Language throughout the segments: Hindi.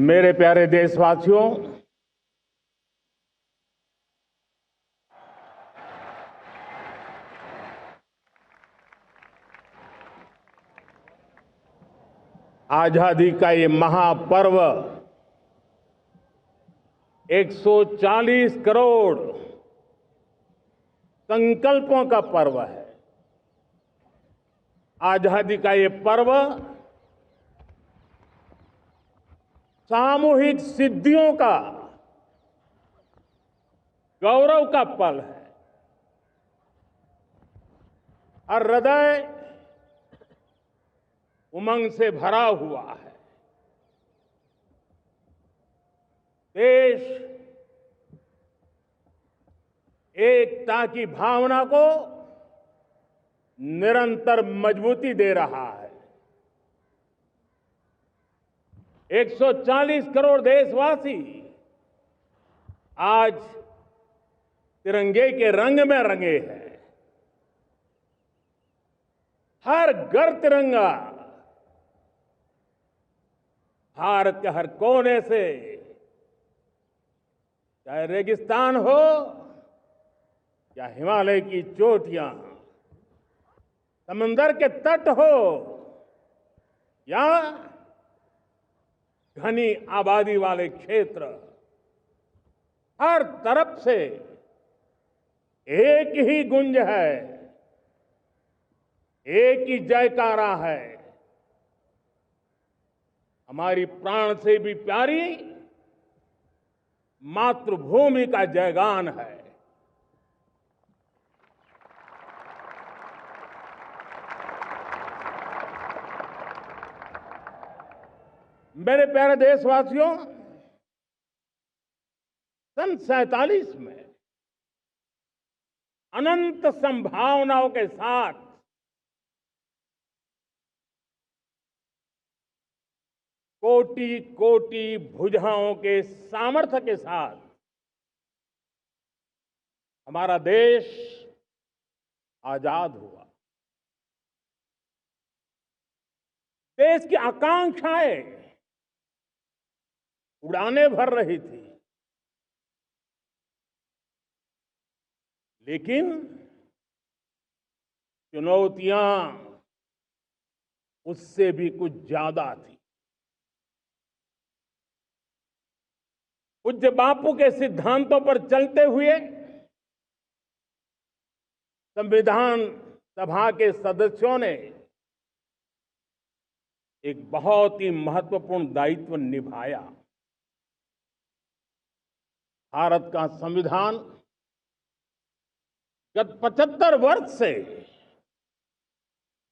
मेरे प्यारे देशवासियों, आजादी का ये महापर्व 140 करोड़ संकल्पों का पर्व है। आजादी का ये पर्व सामूहिक सिद्धियों का गौरव का पल है। हर हृदय उमंग से भरा हुआ है। देश एकता की भावना को निरंतर मजबूती दे रहा है। 140 करोड़ देशवासी आज तिरंगे के रंग में रंगे हैं। हर घर तिरंगा, भारत के हर कोने से, चाहे रेगिस्तान हो या हिमालय की चोटियां, समंदर के तट हो या घनी आबादी वाले क्षेत्र, हर तरफ से एक ही गुंज है, एक ही जयकारा है। हमारी प्राण से भी प्यारी मातृभूमि का जयगान है। मेरे प्यारे देशवासियों, सन 47 में अनंत संभावनाओं के साथ कोटि कोटि भुजाओं के सामर्थ्य के साथ हमारा देश आजाद हुआ। देश की आकांक्षाएं उड़ानें भर रही थी, लेकिन चुनौतियां उससे भी कुछ ज्यादा थी। पूज्य बापू के सिद्धांतों पर चलते हुए संविधान सभा के सदस्यों ने एक बहुत ही महत्वपूर्ण दायित्व निभाया। भारत का संविधान गत 75 वर्ष से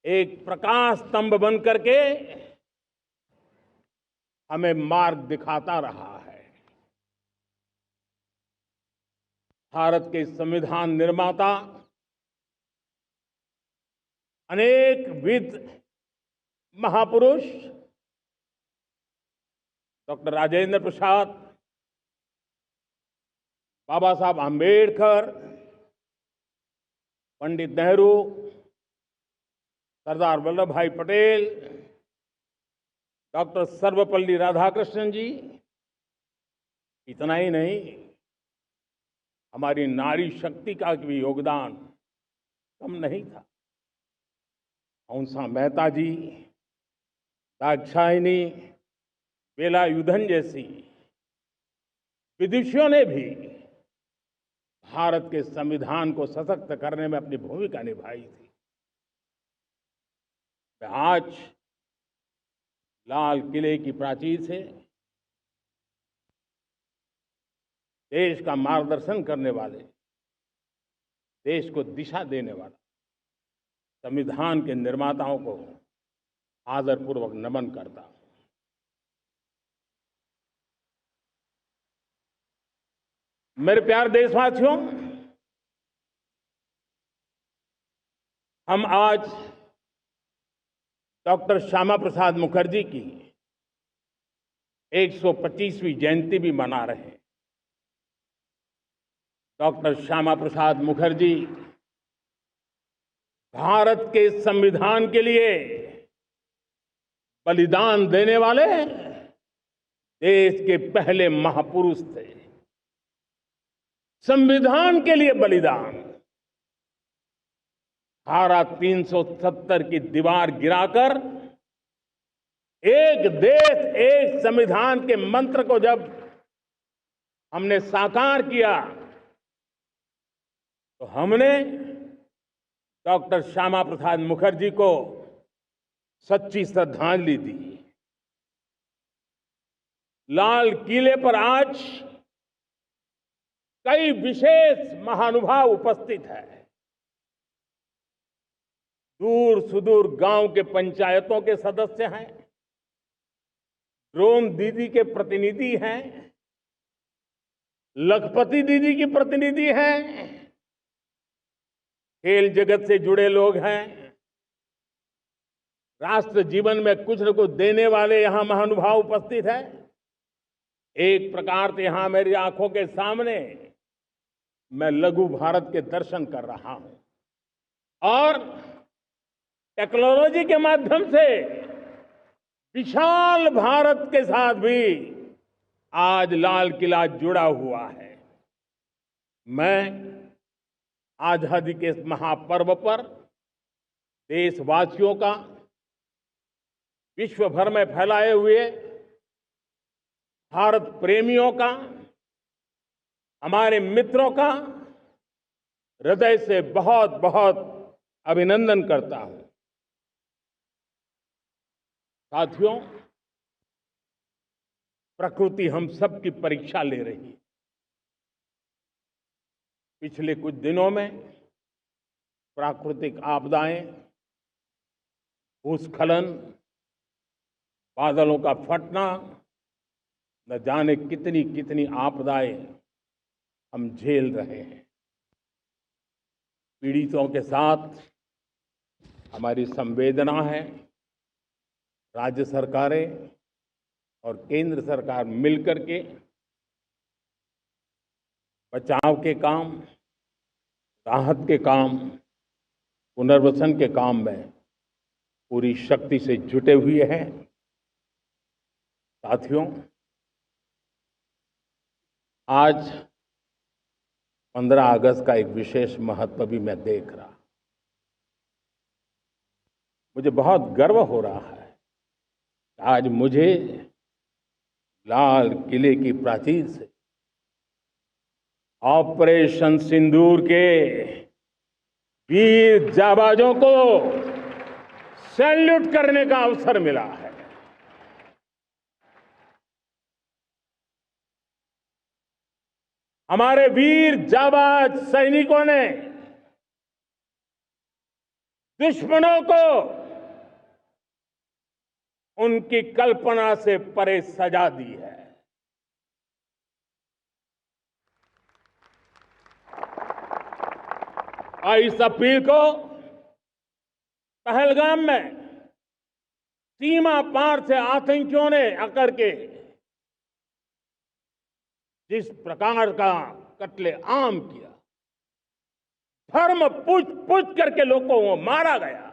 एक प्रकाश स्तंभ बन करके हमें मार्ग दिखाता रहा है। भारत के संविधान निर्माता अनेक विद महापुरुष डॉक्टर राजेंद्र प्रसाद, बाबा साहब आंबेडकर, पंडित नेहरू, सरदार वल्लभ भाई पटेल, डॉक्टर सर्वपल्ली राधाकृष्णन जी, इतना ही नहीं, हमारी नारी शक्ति का भी योगदान कम नहीं था। हंसा मेहता जी, दाक्षायणी, वेलायुधन जैसी विदुषियों ने भी भारत के संविधान को सशक्त करने में अपनी भूमिका निभाई थी। आज लाल किले की प्राचीर से देश का मार्गदर्शन करने वाले, देश को दिशा देने वाला संविधान के निर्माताओं को आदरपूर्वक नमन करता हूं। मेरे प्यारे देशवासियों, हम आज डॉक्टर श्यामा प्रसाद मुखर्जी की 125वीं जयंती भी मना रहे हैं। डॉक्टर श्यामा प्रसाद मुखर्जी भारत के संविधान के लिए बलिदान देने वाले देश के पहले महापुरुष थे। संविधान के लिए बलिदान, धारा 370 की दीवार गिराकर एक देश एक संविधान के मंत्र को जब हमने साकार किया तो हमने डॉक्टर श्यामा प्रसाद मुखर्जी को सच्ची श्रद्धांजलि दी। लाल किले पर आज कई विशेष महानुभाव उपस्थित हैं। दूर सुदूर गांव के पंचायतों के सदस्य हैं, ड्रोन दीदी के प्रतिनिधि हैं, लखपति दीदी की प्रतिनिधि हैं, खेल जगत से जुड़े लोग हैं, राष्ट्र जीवन में कुछ न कुछ देने वाले यहां महानुभाव उपस्थित हैं। एक प्रकार से यहां मेरी आंखों के सामने मैं लघु भारत के दर्शन कर रहा हूं और टेक्नोलॉजी के माध्यम से विशाल भारत के साथ भी आज लाल किला जुड़ा हुआ है। मैं आजादी के इस महापर्व पर देशवासियों का, विश्व भर में फैलाए हुए भारत प्रेमियों का, हमारे मित्रों का हृदय से बहुत बहुत अभिनंदन करता हूं। साथियों, प्रकृति हम सब की परीक्षा ले रही है। पिछले कुछ दिनों में प्राकृतिक आपदाएं, भूस्खलन, बादलों का फटना, न जाने कितनी कितनी आपदाएं हम झेल रहे हैं। पीड़ितों के साथ हमारी संवेदना है। राज्य सरकारें और केंद्र सरकार मिलकर के बचाव के काम, राहत के काम, पुनर्वसन के काम में पूरी शक्ति से जुटे हुए हैं। साथियों, आज 15 अगस्त का एक विशेष महत्व भी मैं देख रहा। मुझे बहुत गर्व हो रहा है। आज मुझे लाल किले की प्राचीर से ऑपरेशन सिंदूर के वीर जाबाजों को सैल्यूट करने का अवसर मिला है। हमारे वीर जाबाज सैनिकों ने दुश्मनों को उनकी कल्पना से परे सजा दी है। और इस अपील को पहलगाम में सीमा पार से आतंकियों ने आकर के जिस प्रकार का कत्ले आम किया, धर्म पूछ करके लोगों को मारा गया,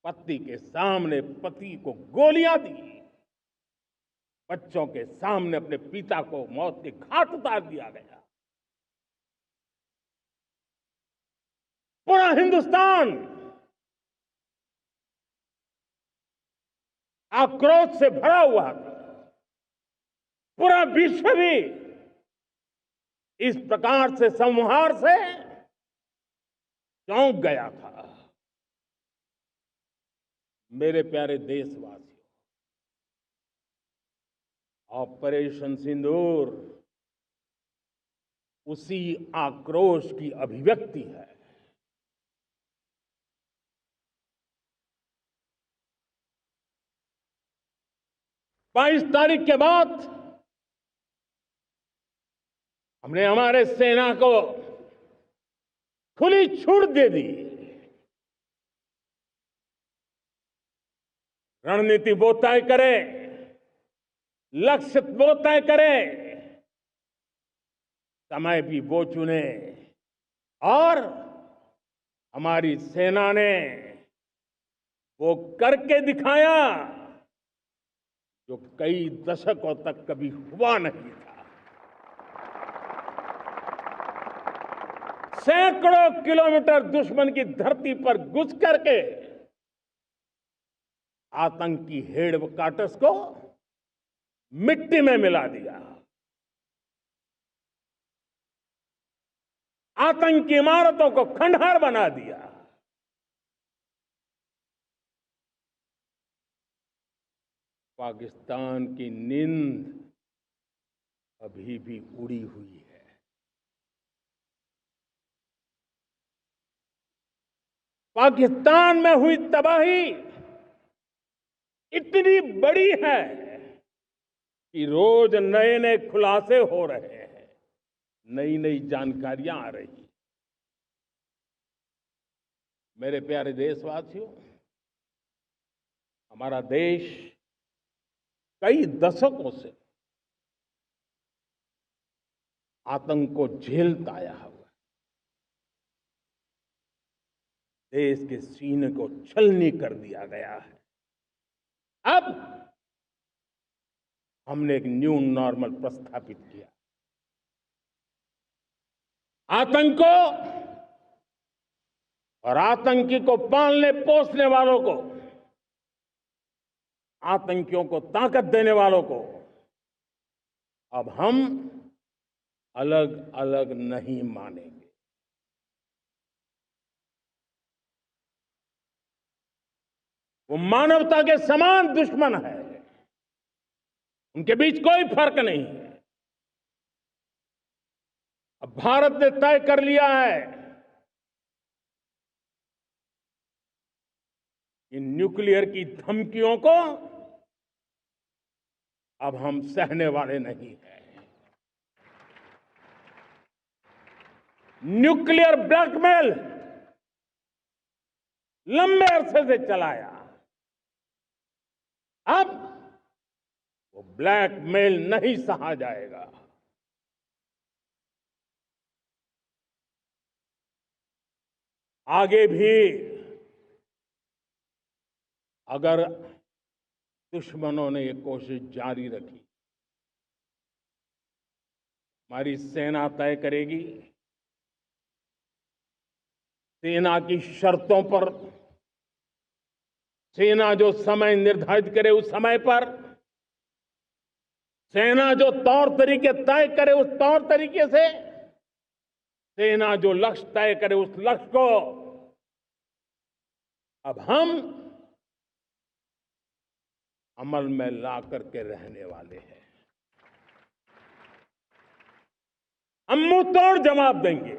पत्नी के सामने पति को गोलियां दी, बच्चों के सामने अपने पिता को मौत के घाट उतार दिया गया। पूरा हिंदुस्तान आक्रोश से भरा हुआ था। पूरा विश्व भी इस प्रकार से संहार से चौंक गया था। मेरे प्यारे देशवासियों, ऑपरेशन सिंदूर उसी आक्रोश की अभिव्यक्ति है। बाईस तारीख के बाद हमने हमारे सेना को खुली छूट दे दी। रणनीति वो तय करे, लक्ष्य वो तय करे, समय भी वो चुने और हमारी सेना ने वो करके दिखाया जो कई दशकों तक कभी हुआ नहीं था। सैकड़ों किलोमीटर दुश्मन की धरती पर घुस करके आतंकी हेडक्वार्टर्स को मिट्टी में मिला दिया, आतंकी इमारतों को खंडहर बना दिया। पाकिस्तान की नींद अभी भी उड़ी हुई है। पाकिस्तान में हुई तबाही इतनी बड़ी है कि रोज नए नए खुलासे हो रहे हैं, नई नई जानकारियां आ रही हैं। मेरे प्यारे देशवासियों, हमारा देश कई दशकों से आतंक को झेलता आया हुआ है। देश के सीने को छलनी कर दिया गया है। अब हमने एक न्यू नॉर्मल प्रस्थापित किया। आतंक को और आतंकी को पालने पोसने वालों को, आतंकियों को ताकत देने वालों को अब हम अलग अलग नहीं मानेंगे। वो मानवता के समान दुश्मन है, उनके बीच कोई फर्क नहीं है। अब भारत ने तय कर लिया है कि न्यूक्लियर की धमकियों को अब हम सहने वाले नहीं हैं। न्यूक्लियर ब्लैकमेल लंबे अरसे से चलाया, अब वो ब्लैकमेल नहीं सहा जाएगा। आगे भी अगर दुश्मनों ने ये कोशिश जारी रखी, हमारी सेना तय करेगी, सेना की शर्तों पर, सेना जो समय निर्धारित करे उस समय पर, सेना जो तौर तरीके तय करे उस तौर तरीके से, सेना जो लक्ष्य तय करे उस लक्ष्य को अब हम अमल में ला करके रहने वाले हैं। हम मुंह तोड़ जवाब देंगे।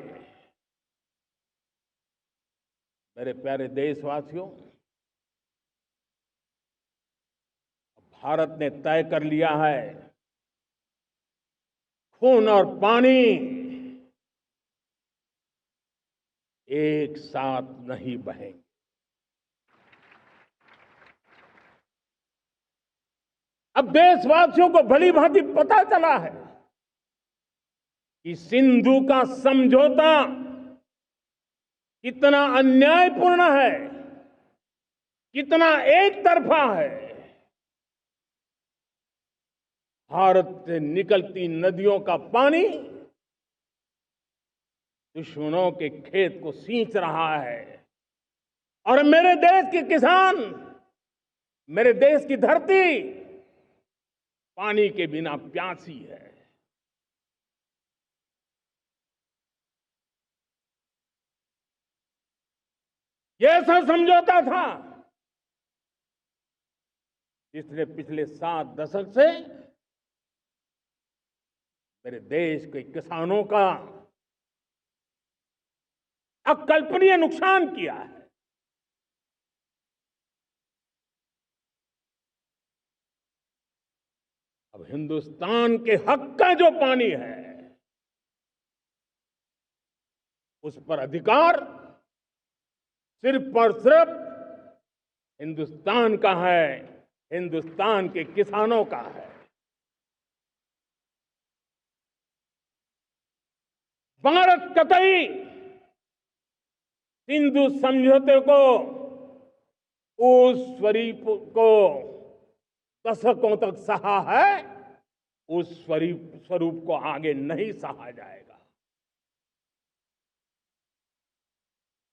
मेरे प्यारे देशवासियों, भारत ने तय कर लिया है, खून और पानी एक साथ नहीं बहेंगे। अब देशवासियों को भली भांति पता चला है कि सिंधु का समझौता कितना अन्यायपूर्ण है, कितना एक तरफा है। भारत से निकलती नदियों का पानी दुश्मनों के खेत को सींच रहा है और मेरे देश के किसान, मेरे देश की धरती पानी के बिना प्यासी है। ये ऐसा समझौता था जिसने पिछले 7 दशक से मेरे देश के किसानों का अकल्पनीय नुकसान किया है। अब हिंदुस्तान के हक का जो पानी है उस पर अधिकार सिर्फ और सिर्फ हिंदुस्तान का है, हिंदुस्तान के किसानों का है। भारत कतई सिंधु समझौते को, उस स्वरूप को दशकों तक सहा है, उस स्वरूप को आगे नहीं सहा जाएगा।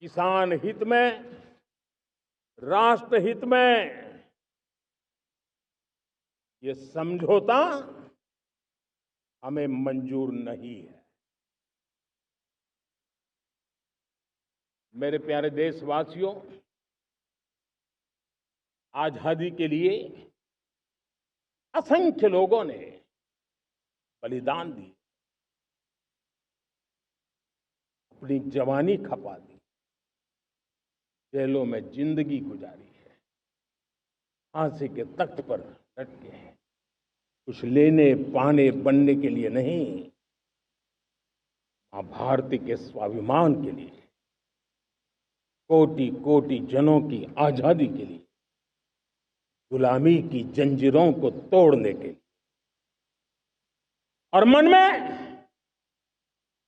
किसान हित में, राष्ट्र हित में ये समझौता हमें मंजूर नहीं है। मेरे प्यारे देशवासियों, आजादी के लिए असंख्य लोगों ने बलिदान दी, अपनी जवानी खपा दी, जेलों में जिंदगी गुजारी है, फांसी के तख्त पर लटके हैं, कुछ लेने पाने बनने के लिए नहीं, मां भारती के स्वाभिमान के लिए, कोटि कोटि जनों की आजादी के लिए, गुलामी की जंजीरों को तोड़ने के लिए। और मन में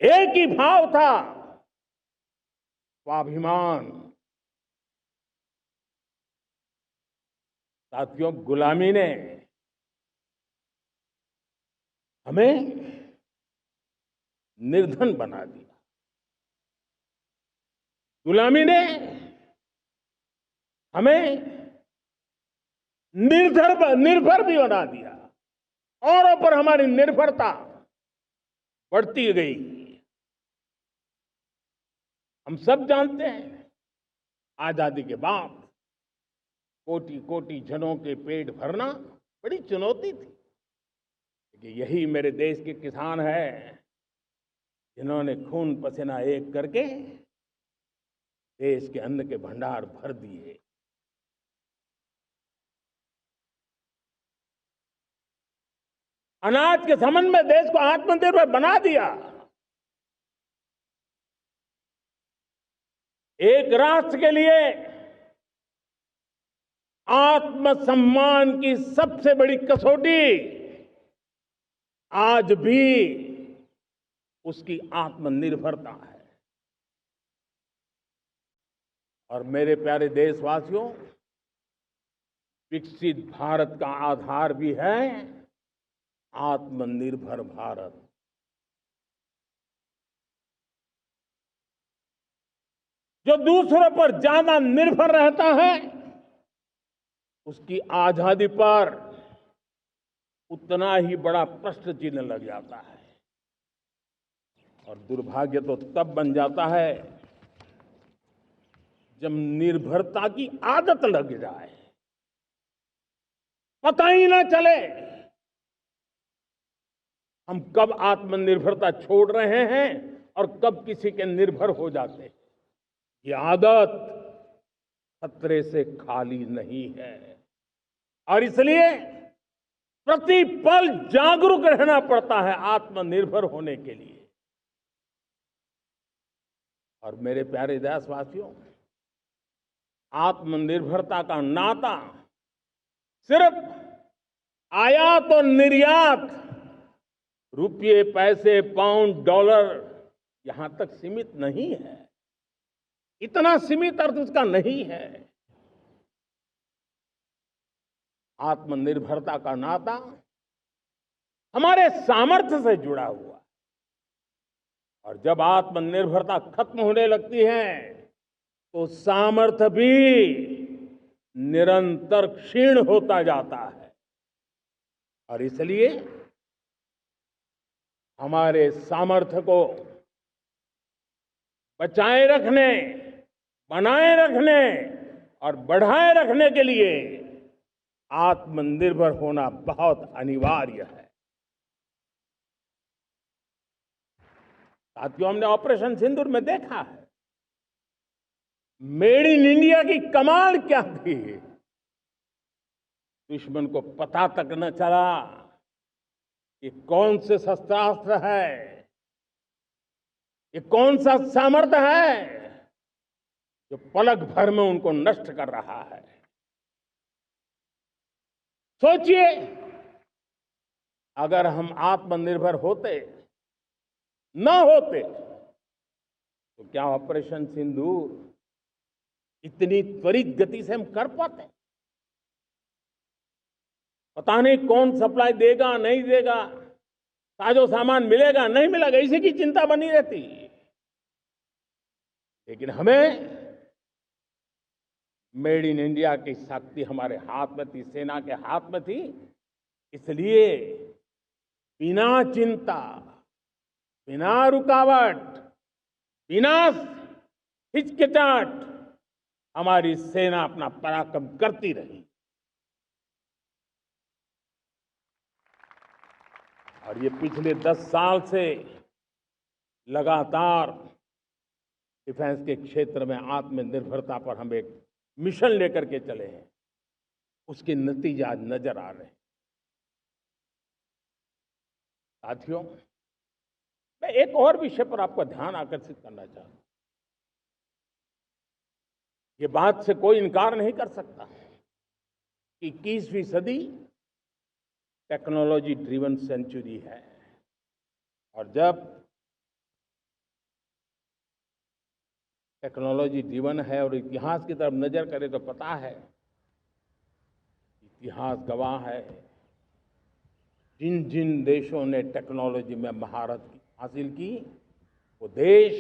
एक ही भाव था, स्वाभिमान। साथियों, गुलामी ने हमें निर्धन बना दिया, गुलामी ने हमें निर्भर भी बना दिया, औरों पर हमारी निर्भरता बढ़ती गई। हम सब जानते हैं, आजादी के बाद कोटि कोटि जनों के पेट भरना बड़ी चुनौती थी। लेकिन यही मेरे देश के किसान हैं जिन्होंने खून पसीना एक करके देश के अन्न के भंडार भर दिए। अनाज के संबंध में देश को आत्मनिर्भर बना दिया। एक राष्ट्र के लिए आत्मसम्मान की सबसे बड़ी कसौटी आज भी उसकी आत्मनिर्भरता है। और मेरे प्यारे देशवासियों, विकसित भारत का आधार भी है आत्मनिर्भर भारत। जो दूसरों पर ज्यादा निर्भर रहता है, उसकी आजादी पर उतना ही बड़ा प्रश्न चिन्ह लग जाता है। और दुर्भाग्य तो तब बन जाता है जब निर्भरता की आदत लग जाए, पता ही ना चले हम कब आत्मनिर्भरता छोड़ रहे हैं और कब किसी के निर्भर हो जाते हैं। ये आदत खतरे से खाली नहीं है और इसलिए प्रतिपल जागरूक रहना पड़ता है आत्मनिर्भर होने के लिए। और मेरे प्यारे देशवासियों, आत्मनिर्भरता का नाता सिर्फ आयात और निर्यात, रुपये, पैसे, पाउंड, डॉलर यहां तक सीमित नहीं है। इतना सीमित अर्थ उसका नहीं है। आत्मनिर्भरता का नाता हमारे सामर्थ्य से जुड़ा हुआ है। और जब आत्मनिर्भरता खत्म होने लगती है तो सामर्थ्य भी निरंतर क्षीण होता जाता है। और इसलिए हमारे सामर्थ्य को बचाए रखने, बनाए रखने और बढ़ाए रखने के लिए आत्मनिर्भर होना बहुत अनिवार्य है। साथियों, हमने ऑपरेशन सिंदूर में देखा है मेड इन इंडिया की कमाल क्या थी। दुश्मन को पता तक न चला कि कौन से शस्त्रास्त्र है, ये कौन सा सामर्थ्य है जो पलक भर में उनको नष्ट कर रहा है। सोचिए, अगर हम आत्मनिर्भर होते न होते तो क्या ऑपरेशन सिंदूर इतनी त्वरित गति से हम कर पाते? पता नहीं कौन सप्लाई देगा नहीं देगा, साजो सामान मिलेगा नहीं मिलेगा, इसी की चिंता बनी रहती। लेकिन हमें मेड इन इंडिया की शक्ति हमारे हाथ में थी, सेना के हाथ में थी। इसलिए बिना चिंता, बिना रुकावट, बिना हिचकिचाहट हमारी सेना अपना पराक्रम करती रही। और ये पिछले 10 साल से लगातार डिफेंस के क्षेत्र में आत्मनिर्भरता पर हम एक मिशन लेकर के चले हैं, उसके नतीजे आज नजर आ रहे हैं। साथियों, मैं एक और विषय पर आपका ध्यान आकर्षित करना चाहता हूं। ये बात से कोई इनकार नहीं कर सकता कि 21वीं सदी टेक्नोलॉजी ड्रिवन सेंचुरी है। और जब टेक्नोलॉजी ड्रिवन है और इतिहास की तरफ नजर करें तो पता है, इतिहास गवाह है, जिन जिन देशों ने टेक्नोलॉजी में महारत हासिल की, वो देश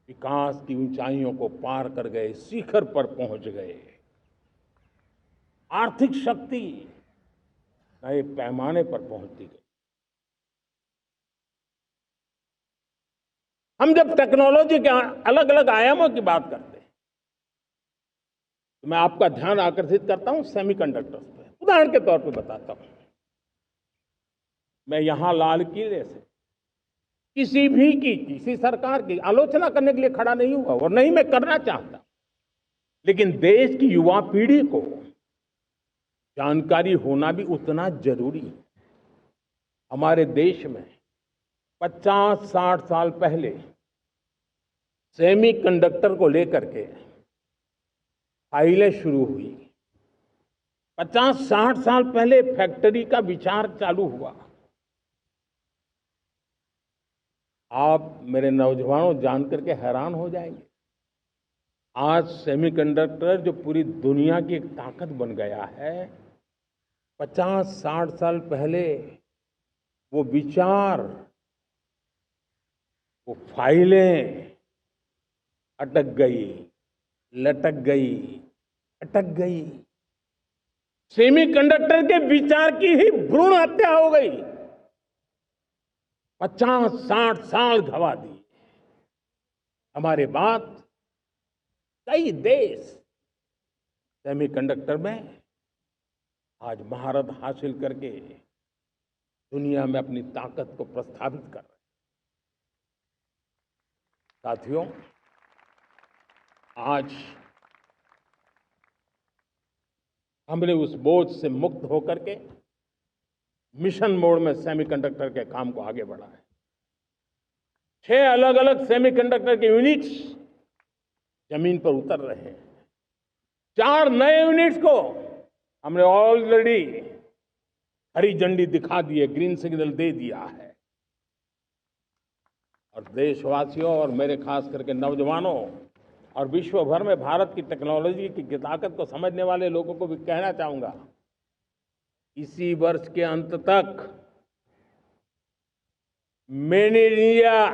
विकास की ऊंचाइयों को पार कर गए, शिखर पर पहुंच गए। आर्थिक शक्ति नए पैमाने पर पहुंचती गई। हम जब टेक्नोलॉजी के अलग अलग आयामों की बात करते हैं तो मैं आपका ध्यान आकर्षित करता हूं सेमीकंडक्टर्स पे। उदाहरण के तौर पे बताता हूं, मैं यहां लाल किले से किसी सरकार की आलोचना करने के लिए खड़ा नहीं हुआ और नहीं मैं करना चाहता, लेकिन देश की युवा पीढ़ी को जानकारी होना भी उतना जरूरी है। हमारे देश में 50-60 साल पहले सेमीकंडक्टर को लेकर के फाइलें शुरू हुई। 50-60 साल पहले फैक्ट्री का विचार चालू हुआ। आप मेरे नौजवानों जानकर के हैरान हो जाएंगे, आज सेमीकंडक्टर जो पूरी दुनिया की एक ताकत बन गया है, 50-60 साल पहले वो विचार, वो फाइलें अटक गई, लटक गई, अटक गई। सेमीकंडक्टर के विचार की ही भ्रूण हत्या हो गई। 50-60 साल गवा दिए। हमारे बाद कई देश सेमीकंडक्टर में आज महारत हासिल करके दुनिया में अपनी ताकत को प्रस्थापित कर रहे हैं। साथियों, आज हमने उस बोझ से मुक्त होकर के मिशन मोड में सेमीकंडक्टर के काम को आगे बढ़ा है। 6 अलग अलग सेमीकंडक्टर के यूनिट्स जमीन पर उतर रहे हैं। 4 नए यूनिट्स को हमने ऑलरेडी हरी झंडी दिखा दी है, ग्रीन सिग्नल दे दिया है। और देशवासियों और मेरे खास करके नौजवानों और विश्व भर में भारत की टेक्नोलॉजी की ताकत को समझने वाले लोगों को भी कहना चाहूंगा, इसी वर्ष के अंत तक मेड इन इंडिया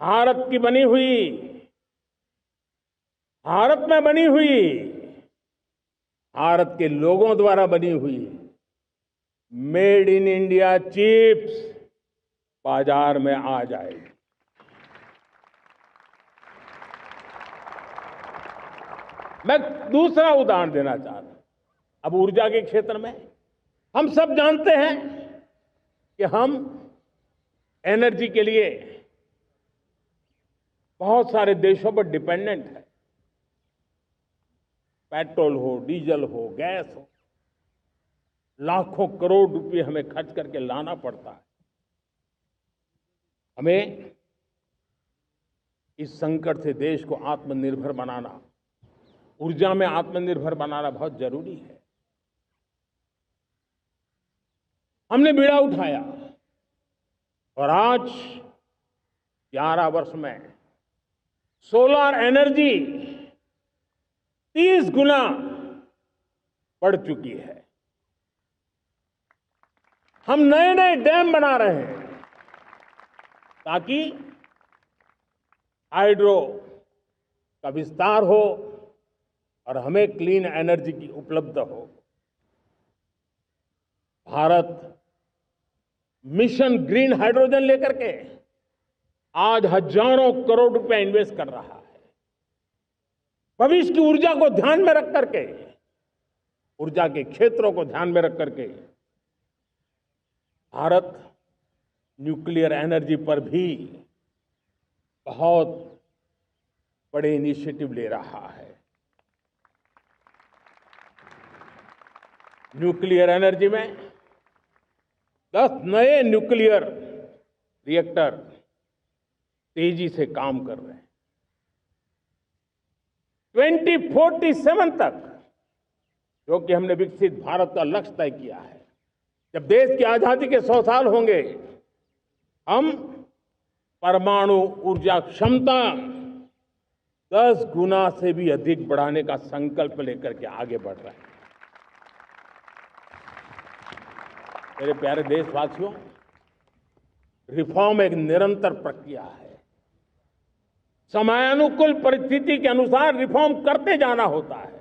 भारत की बनी हुई, भारत में बनी हुई, भारत के लोगों द्वारा बनी हुई मेड इन इंडिया चिप्स बाजार में आ जाएगी। मैं दूसरा उदाहरण देना चाहता हूं। अब ऊर्जा के क्षेत्र में हम सब जानते हैं कि हम एनर्जी के लिए बहुत सारे देशों पर डिपेंडेंट है। पेट्रोल हो, डीजल हो, गैस हो, लाखों करोड़ रुपए हमें खर्च करके लाना पड़ता है। हमें इस संकट से देश को आत्मनिर्भर बनाना, ऊर्जा में आत्मनिर्भर बनाना बहुत जरूरी है। हमने बीड़ा उठाया और आज 11 वर्ष में सोलर एनर्जी 30 गुना बढ़ चुकी है। हम नए नए डैम बना रहे हैं ताकि हाइड्रो का विस्तार हो और हमें क्लीन एनर्जी की उपलब्ध हो। भारत मिशन ग्रीन हाइड्रोजन लेकर के आज हजारों करोड़ रुपए इन्वेस्ट कर रहा है। भविष्य की ऊर्जा को ध्यान में रख करके, ऊर्जा के क्षेत्रों को ध्यान में रख करके भारत न्यूक्लियर एनर्जी पर भी बहुत बड़े इनिशिएटिव ले रहा है। न्यूक्लियर एनर्जी में 10 नए न्यूक्लियर रिएक्टर तेजी से काम कर रहे हैं। 2047 तक, जो कि हमने विकसित भारत का लक्ष्य तय किया है, जब देश की आजादी के 100 साल होंगे, हम परमाणु ऊर्जा क्षमता 10 गुना से भी अधिक बढ़ाने का संकल्प लेकर के आगे बढ़ रहे हैं। मेरे प्यारे देशवासियों, रिफॉर्म एक निरंतर प्रक्रिया है। समयानुकूल परिस्थिति के अनुसार रिफॉर्म करते जाना होता है।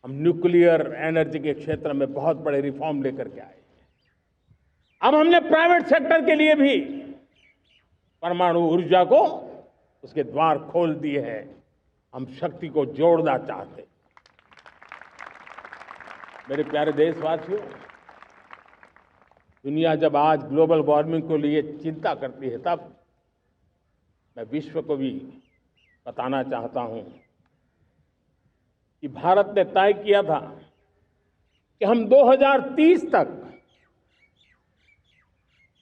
हम न्यूक्लियर एनर्जी के क्षेत्र में बहुत बड़े रिफॉर्म लेकर के आए। अब हमने प्राइवेट सेक्टर के लिए भी परमाणु ऊर्जा को उसके द्वार खोल दिए हैं। हम शक्ति को जोड़ना चाहते। मेरे प्यारे देशवासियों, दुनिया जब आज ग्लोबल वार्मिंग को लिए चिंता करती है, तब मैं विश्व को भी बताना चाहता हूं कि भारत ने तय किया था कि हम 2030 तक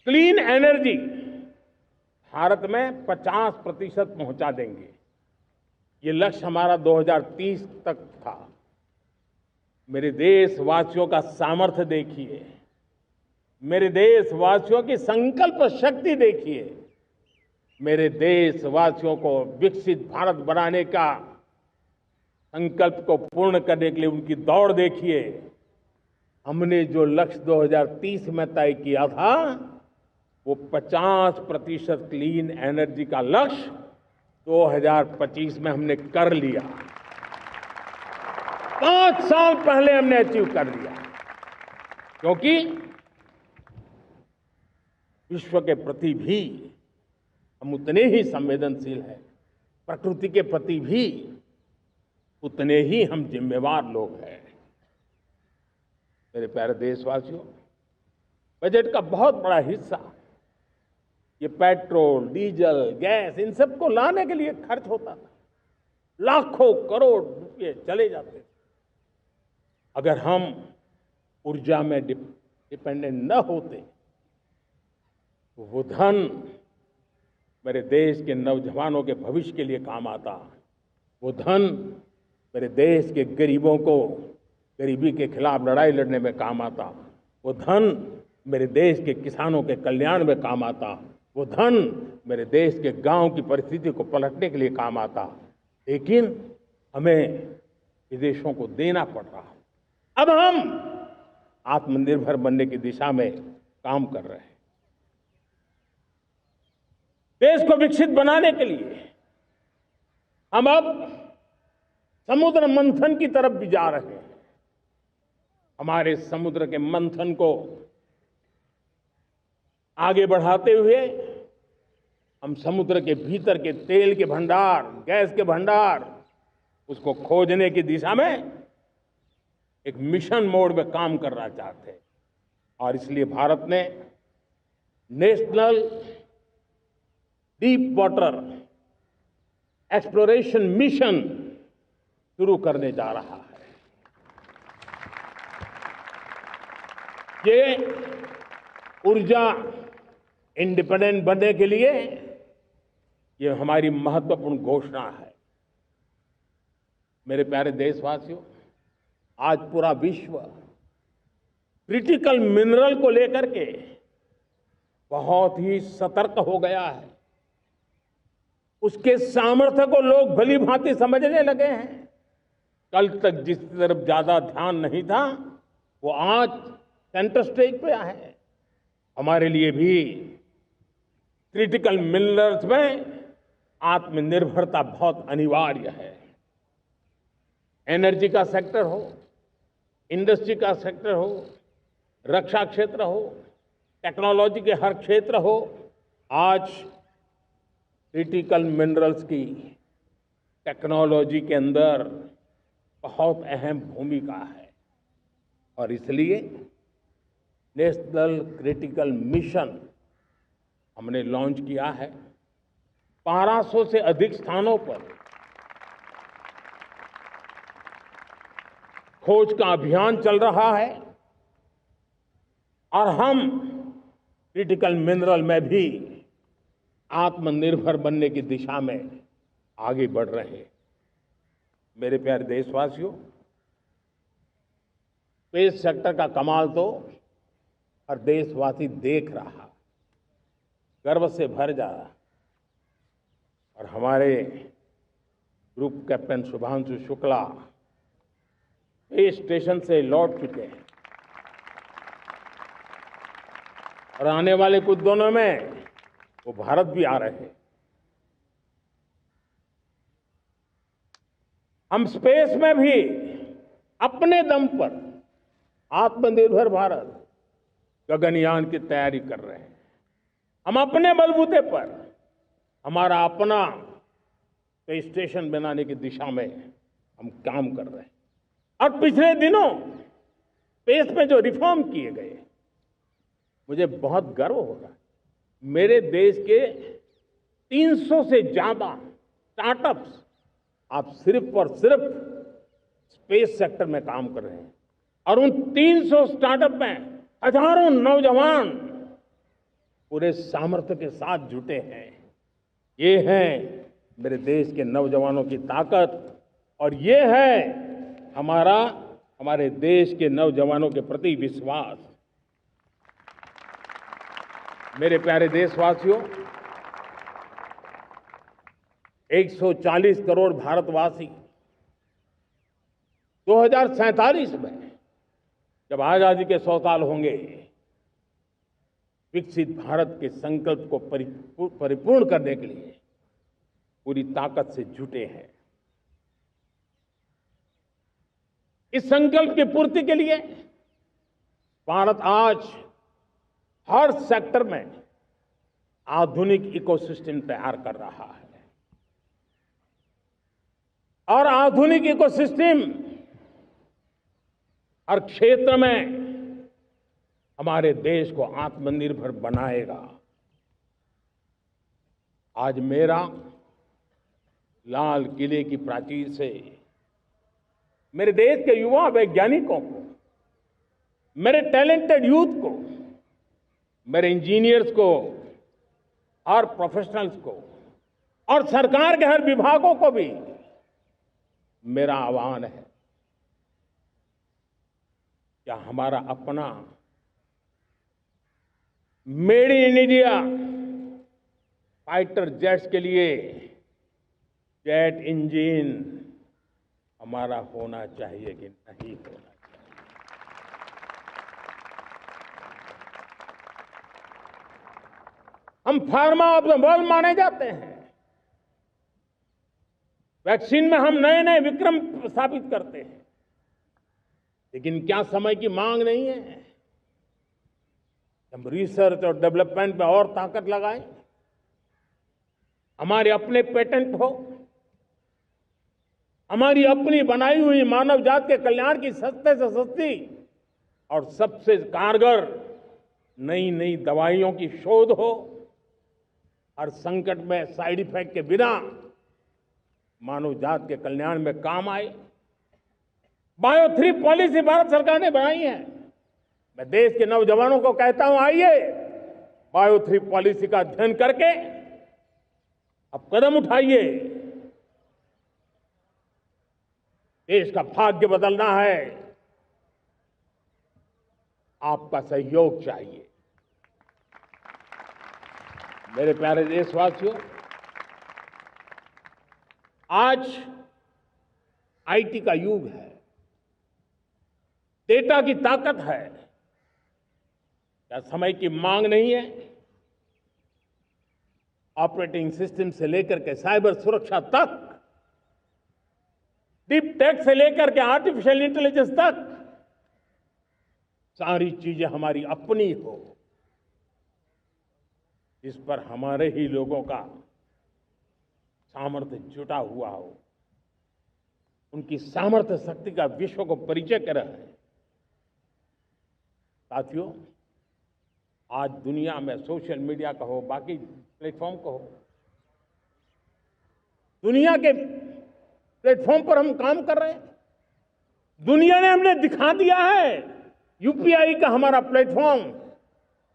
क्लीन एनर्जी भारत में 50% पहुंचा देंगे। ये लक्ष्य हमारा 2030 तक था। मेरे देशवासियों का सामर्थ्य देखिए, मेरे देशवासियों की संकल्प शक्ति देखिए, मेरे देशवासियों को विकसित भारत बनाने का संकल्प को पूर्ण करने के लिए उनकी दौड़ देखिए। हमने जो लक्ष्य 2030 में तय किया था, वो 50% क्लीन एनर्जी का लक्ष्य 2025 में हमने कर लिया। 5 साल पहले हमने अचीव कर लिया, क्योंकि विश्व के प्रति भी हम उतने ही संवेदनशील हैं, प्रकृति के प्रति भी उतने ही हम जिम्मेवार लोग हैं। मेरे प्यारे देशवासियों, बजट का बहुत बड़ा हिस्सा ये पेट्रोल, डीजल, गैस, इन सबको लाने के लिए खर्च होता था। लाखों करोड़ रुपए चले जाते थे। अगर हम ऊर्जा में डिपेंडेंट न होते, तो वो धन मेरे देश के नौजवानों के भविष्य के लिए काम आता। वो धन मेरे देश के गरीबों को गरीबी के खिलाफ लड़ाई लड़ने में काम आता। वो धन मेरे देश के किसानों के कल्याण में काम आता। वो धन मेरे देश के गांव की परिस्थिति को पलटने के लिए काम आता। लेकिन हमें विदेशों को देना पड़ रहा। अब हम आत्मनिर्भर बनने की दिशा में काम कर रहे हैं। देश को विकसित बनाने के लिए हम अब समुद्र मंथन की तरफ भी जा रहे हैं। हमारे समुद्र के मंथन को आगे बढ़ाते हुए हम समुद्र के भीतर के तेल के भंडार, गैस के भंडार, उसको खोजने की दिशा में एक मिशन मोड में काम करना चाहते हैं। और इसलिए भारत ने national deep water exploration mission शुरू करने जा रहा है। ये ऊर्जा इंडिपेंडेंट बनने के लिए ये हमारी महत्वपूर्ण घोषणा है। मेरे प्यारे देशवासियों, आज पूरा विश्व क्रिटिकल मिनरल को लेकर के बहुत ही सतर्क हो गया है। उसके सामर्थ्य को लोग भली भांति समझने लगे हैं। कल तक जिस तरफ ज्यादा ध्यान नहीं था, वो आज सेंटर स्टेज पे है। हमारे लिए भी क्रिटिकल मिनरल्स में आत्मनिर्भरता बहुत अनिवार्य है। एनर्जी का सेक्टर हो, इंडस्ट्री का सेक्टर हो, रक्षा क्षेत्र हो, टेक्नोलॉजी के हर क्षेत्र हो, आज क्रिटिकल मिनरल्स की टेक्नोलॉजी के अंदर बहुत अहम भूमिका है। और इसलिए नेशनल क्रिटिकल मिशन हमने लॉन्च किया है। 1200 से अधिक स्थानों पर खोज का अभियान चल रहा है और हम क्रिटिकल मिनरल में भी आत्मनिर्भर बनने की दिशा में आगे बढ़ रहे हैं। मेरे प्यारे देशवासियों, स्पेस सेक्टर का कमाल तो हर देशवासी देख रहा, गर्व से भर जा रहा। और हमारे group captain Shubhanshu Shukla space station से लौट चुके हैं और आने वाले कुछ दिनों में वो भारत भी आ रहे हैं। हम स्पेस में भी अपने दम पर आत्मनिर्भर भारत गगनयान की तैयारी कर रहे हैं। हम अपने बलबूते पर हमारा अपना स्पेस स्टेशन बनाने की दिशा में हम काम कर रहे हैं। और पिछले दिनों स्पेस में जो रिफॉर्म किए गए, मुझे बहुत गर्व हो रहा है। मेरे देश के 300 से ज्यादा स्टार्टअप्स आप सिर्फ और सिर्फ स्पेस सेक्टर में काम कर रहे हैं और उन 300 स्टार्टअप में हजारों नौजवान पूरे सामर्थ्य के साथ जुटे हैं। ये है मेरे देश के नौजवानों की ताकत और ये है हमारे देश के नौजवानों के प्रति विश्वास। मेरे प्यारे देशवासियों, 140 करोड़ भारतवासी 2047 में जब आजादी के 100 साल होंगे, विकसित भारत के संकल्प को परिपूर्ण करने के लिए पूरी ताकत से जुटे हैं। इस संकल्प की पूर्ति के लिए भारत आज हर सेक्टर में आधुनिक इकोसिस्टम तैयार कर रहा है और आधुनिक इकोसिस्टम हर क्षेत्र में हमारे देश को आत्मनिर्भर बनाएगा। आज मेरा लाल किले की प्राचीर से मेरे देश के युवा वैज्ञानिकों को, मेरे टैलेंटेड यूथ को, मेरे इंजीनियर्स को और प्रोफेशनल्स को और सरकार के हर विभागों को भी मेरा आह्वान है, क्या हमारा अपना made in India fighter jets के लिए जेट इंजन हमारा होना चाहिए कि नहीं होना चाहिए? हम फार्मा ऑफ द वर्ल्ड माने जाते हैं। वैक्सीन में हम नए नए विक्रम स्थापित करते हैं, लेकिन क्या समय की मांग नहीं है? हम रिसर्च और डेवलपमेंट में और ताकत लगाएं, हमारे अपने पेटेंट हो, हमारी अपनी बनाई हुई मानव जात के कल्याण की सस्ते से सस्ती और सबसे कारगर नई नई दवाइयों की शोध हो, हर संकट में साइड इफेक्ट के बिना मानव जात के कल्याण में काम आए। बायो 3 पॉलिसी भारत सरकार ने बनाई है। मैं देश के नौजवानों को कहता हूं, आइए बायो 3 पॉलिसी का अध्ययन करके अब कदम उठाइए। देश का भाग्य बदलना है, आपका सहयोग चाहिए। मेरे प्यारे देशवासियों, आज आईटी का युग है, डेटा की ताकत है। क्या समय की मांग नहीं है? ऑपरेटिंग सिस्टम से लेकर के साइबर सुरक्षा तक, डीप टेक से लेकर के आर्टिफिशियल इंटेलिजेंस तक, सारी चीजें हमारी अपनी हो, जिस पर हमारे ही लोगों का सामर्थ्य जुटा हुआ हो, उनकी सामर्थ्य शक्ति का विश्व को परिचय कराए। साथियों, आज दुनिया में सोशल मीडिया कहो, बाकी प्लेटफॉर्म कहो, दुनिया के प्लेटफॉर्म पर हम काम कर रहे हैं। दुनिया ने हमने दिखा दिया है, यूपीआई का हमारा प्लेटफॉर्म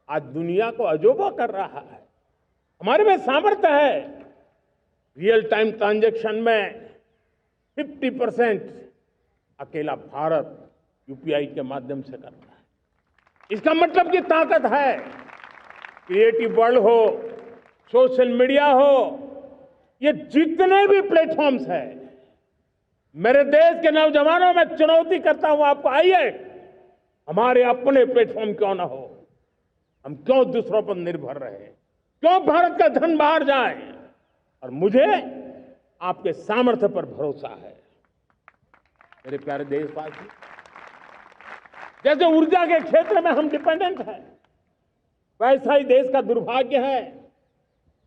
आज दुनिया को अजोबा कर रहा है। हमारे में सामर्थ्य है। रियल टाइम ट्रांजैक्शन में 50% अकेला भारत यूपीआई के माध्यम से करता है। इसका मतलब की ताकत है। क्रिएटिव वर्ल्ड हो, सोशल मीडिया हो, ये जितने भी प्लेटफॉर्म्स हैं, मेरे देश के नौजवानों में चुनौती करता हूं आपको, आइए हमारे अपने प्लेटफॉर्म क्यों ना हो, हम क्यों दूसरों पर निर्भर रहे, क्यों भारत का धन बाहर जाए। और मुझे आपके सामर्थ्य पर भरोसा है। मेरे प्यारे देशवासी, जैसे ऊर्जा के क्षेत्र में हम डिपेंडेंट हैं, वैसा ही देश का दुर्भाग्य है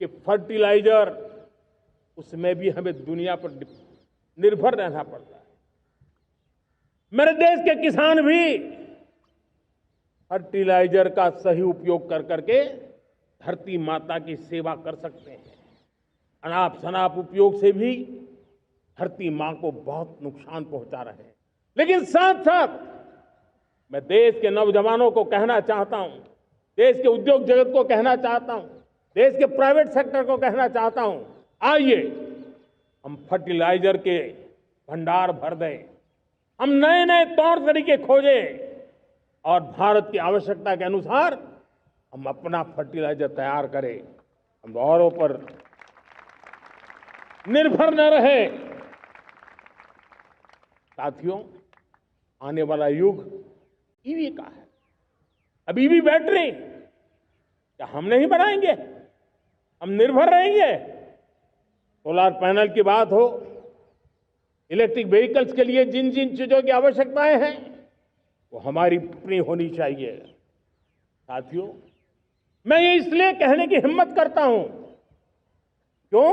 कि फर्टिलाइजर, उसमें भी हमें दुनिया पर निर्भर रहना पड़ता है। मेरे देश के किसान भी फर्टिलाइजर का सही उपयोग कर करके धरती माता की सेवा कर सकते हैं। अनाप शनाप उपयोग से भी धरती मां को बहुत नुकसान पहुंचा रहे हैं। लेकिन साथ साथ मैं देश के नौजवानों को कहना चाहता हूं, देश के उद्योग जगत को कहना चाहता हूं, देश के प्राइवेट सेक्टर को कहना चाहता हूं, आइए हम फर्टिलाइजर के भंडार भर दें, हम नए नए तौर तरीके खोजें और भारत की आवश्यकता के अनुसार हम अपना फर्टिलाइजर तैयार करें। हम औरों पर निर्भर न रहे। साथियों, आने वाला युग ईवी का है। अब ईवी बैटरी क्या हम नहीं बनाएंगे? हम निर्भर रहेंगे? सोलर पैनल की बात हो, इलेक्ट्रिक व्हीकल्स के लिए जिन जिन चीजों की आवश्यकताएं हैं, वो हमारी अपनी होनी चाहिए। साथियों, मैं ये इसलिए कहने की हिम्मत करता हूं, क्यों?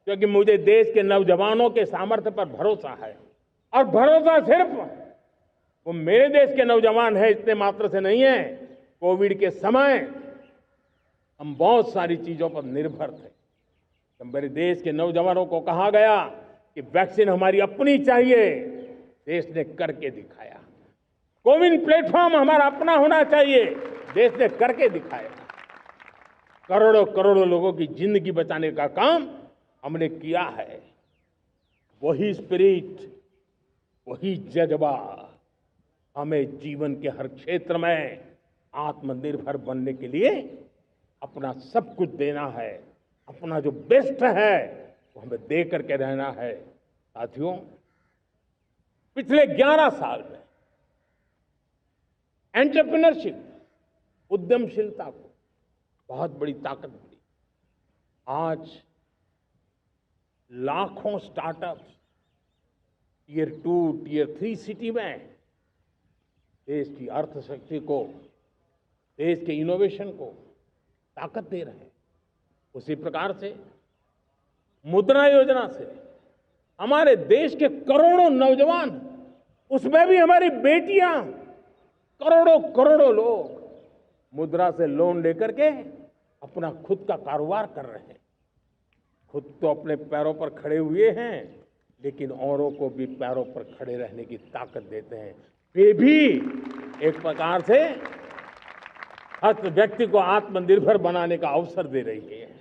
क्योंकि मुझे देश के नौजवानों के सामर्थ्य पर भरोसा है। और भरोसा सिर्फ वो मेरे देश के नौजवान है इतने मात्र से नहीं है। कोविड के समय हम बहुत सारी चीजों पर निर्भर थे। तो मेरे देश के नौजवानों को कहा गया कि वैक्सीन हमारी अपनी चाहिए, देश ने करके दिखाया। कोविन प्लेटफॉर्म हमारा अपना होना चाहिए, देश ने करके दिखाया। करोड़ों करोड़ों लोगों की जिंदगी बचाने का काम हमने किया है। वही स्पिरिट, वही जज्बा हमें जीवन के हर क्षेत्र में आत्मनिर्भर बनने के लिए अपना सब कुछ देना है। अपना जो बेस्ट है वो हमें दे करके रहना है। साथियों, पिछले 11 साल में एंटरप्रेन्योरशिप, उद्यमशीलता को बहुत बड़ी ताकत मिली। आज लाखों स्टार्टअप्स टियर 2, टियर 3 सिटी में देश की अर्थशक्ति को, देश के इनोवेशन को ताकत दे रहे हैं। उसी प्रकार से मुद्रा योजना से हमारे देश के करोड़ों नौजवान, उसमें भी हमारी बेटियां, करोड़ों करोड़ों लोग मुद्रा से लोन लेकर के अपना खुद का कारोबार कर रहे हैं। खुद तो अपने पैरों पर खड़े हुए हैं, लेकिन औरों को भी पैरों पर खड़े रहने की ताकत देते हैं। वे भी एक प्रकार से हर व्यक्ति को आत्मनिर्भर बनाने का अवसर दे रही है।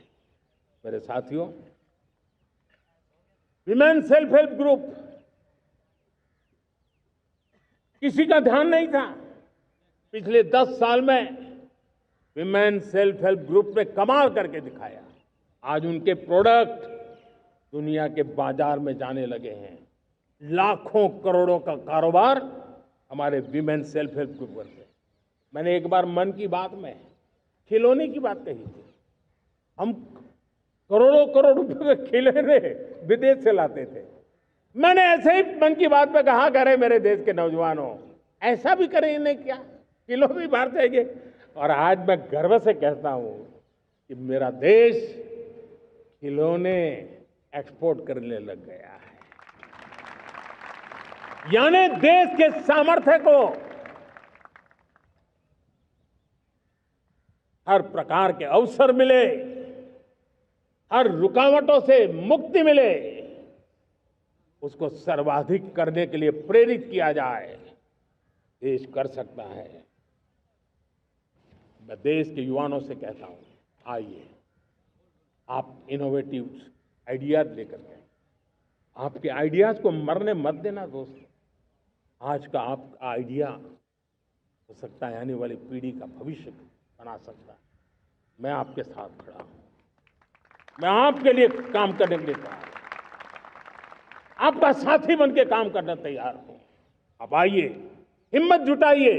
मेरे साथियों, विमेन सेल्फ हेल्प ग्रुप किसी का ध्यान नहीं था। पिछले 10 साल में विमेन सेल्फ हेल्प ग्रुप ने कमाल करके दिखाया। आज उनके प्रोडक्ट दुनिया के बाजार में जाने लगे हैं। लाखों करोड़ों का कारोबार हमारे विमेन सेल्फ हेल्प ग्रुप करते हैं। मैंने एक बार मन की बात में खिलौने की बात कही थी। हम करोड़ों करोड़ रुपए के खिलौने विदेश से लाते थे। मैंने ऐसे ही मन की बात में कहा, करे मेरे देश के नौजवानों, ऐसा भी करें इन्हें क्या, किलो भी बाहर जाएंगे। और आज मैं गर्व से कहता हूं कि मेरा देश खिलौने एक्सपोर्ट करने लग गया है। यानी देश के सामर्थ्य को हर प्रकार के अवसर मिले, हर रुकावटों से मुक्ति मिले, उसको सर्वाधिक करने के लिए प्रेरित किया जाए। देश कर सकता है। मैं देश के युवाओं से कहता हूं, आइए आप इनोवेटिव आइडियाज लेकर के, आपके आइडियाज को मरने मत देना दोस्तों। आज का आपका आइडिया हो सकता है आने वाली पीढ़ी का भविष्य बना सकता है। मैं आपके साथ खड़ा हूं, मैं आपके लिए काम करने के लिए तैयार हूं, आपका साथी बन के काम करने तैयार हूं। आप आइए, हिम्मत जुटाइए,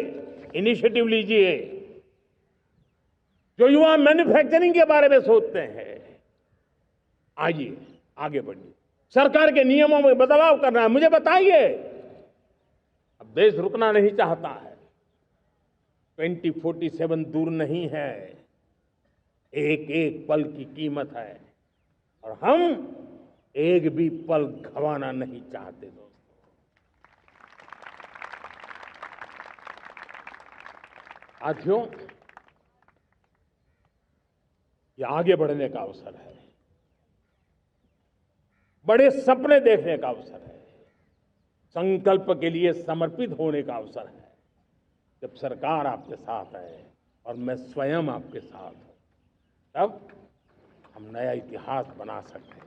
इनिशिएटिव लीजिए। जो युवा मैन्युफैक्चरिंग के बारे में सोचते हैं, आइए आगे बढ़िए। सरकार के नियमों में बदलाव करना है, मुझे बताइए। अब देश रुकना नहीं चाहता है। 2047 दूर नहीं है, एक एक पल की कीमत है और हम एक भी पल गंवाना नहीं चाहते दोस्तों। साथियों, ये आगे बढ़ने का अवसर है, बड़े सपने देखने का अवसर है, संकल्प के लिए समर्पित होने का अवसर है। जब सरकार आपके साथ है और मैं स्वयं आपके साथ हूं, तब हम नया इतिहास बना सकते हैं।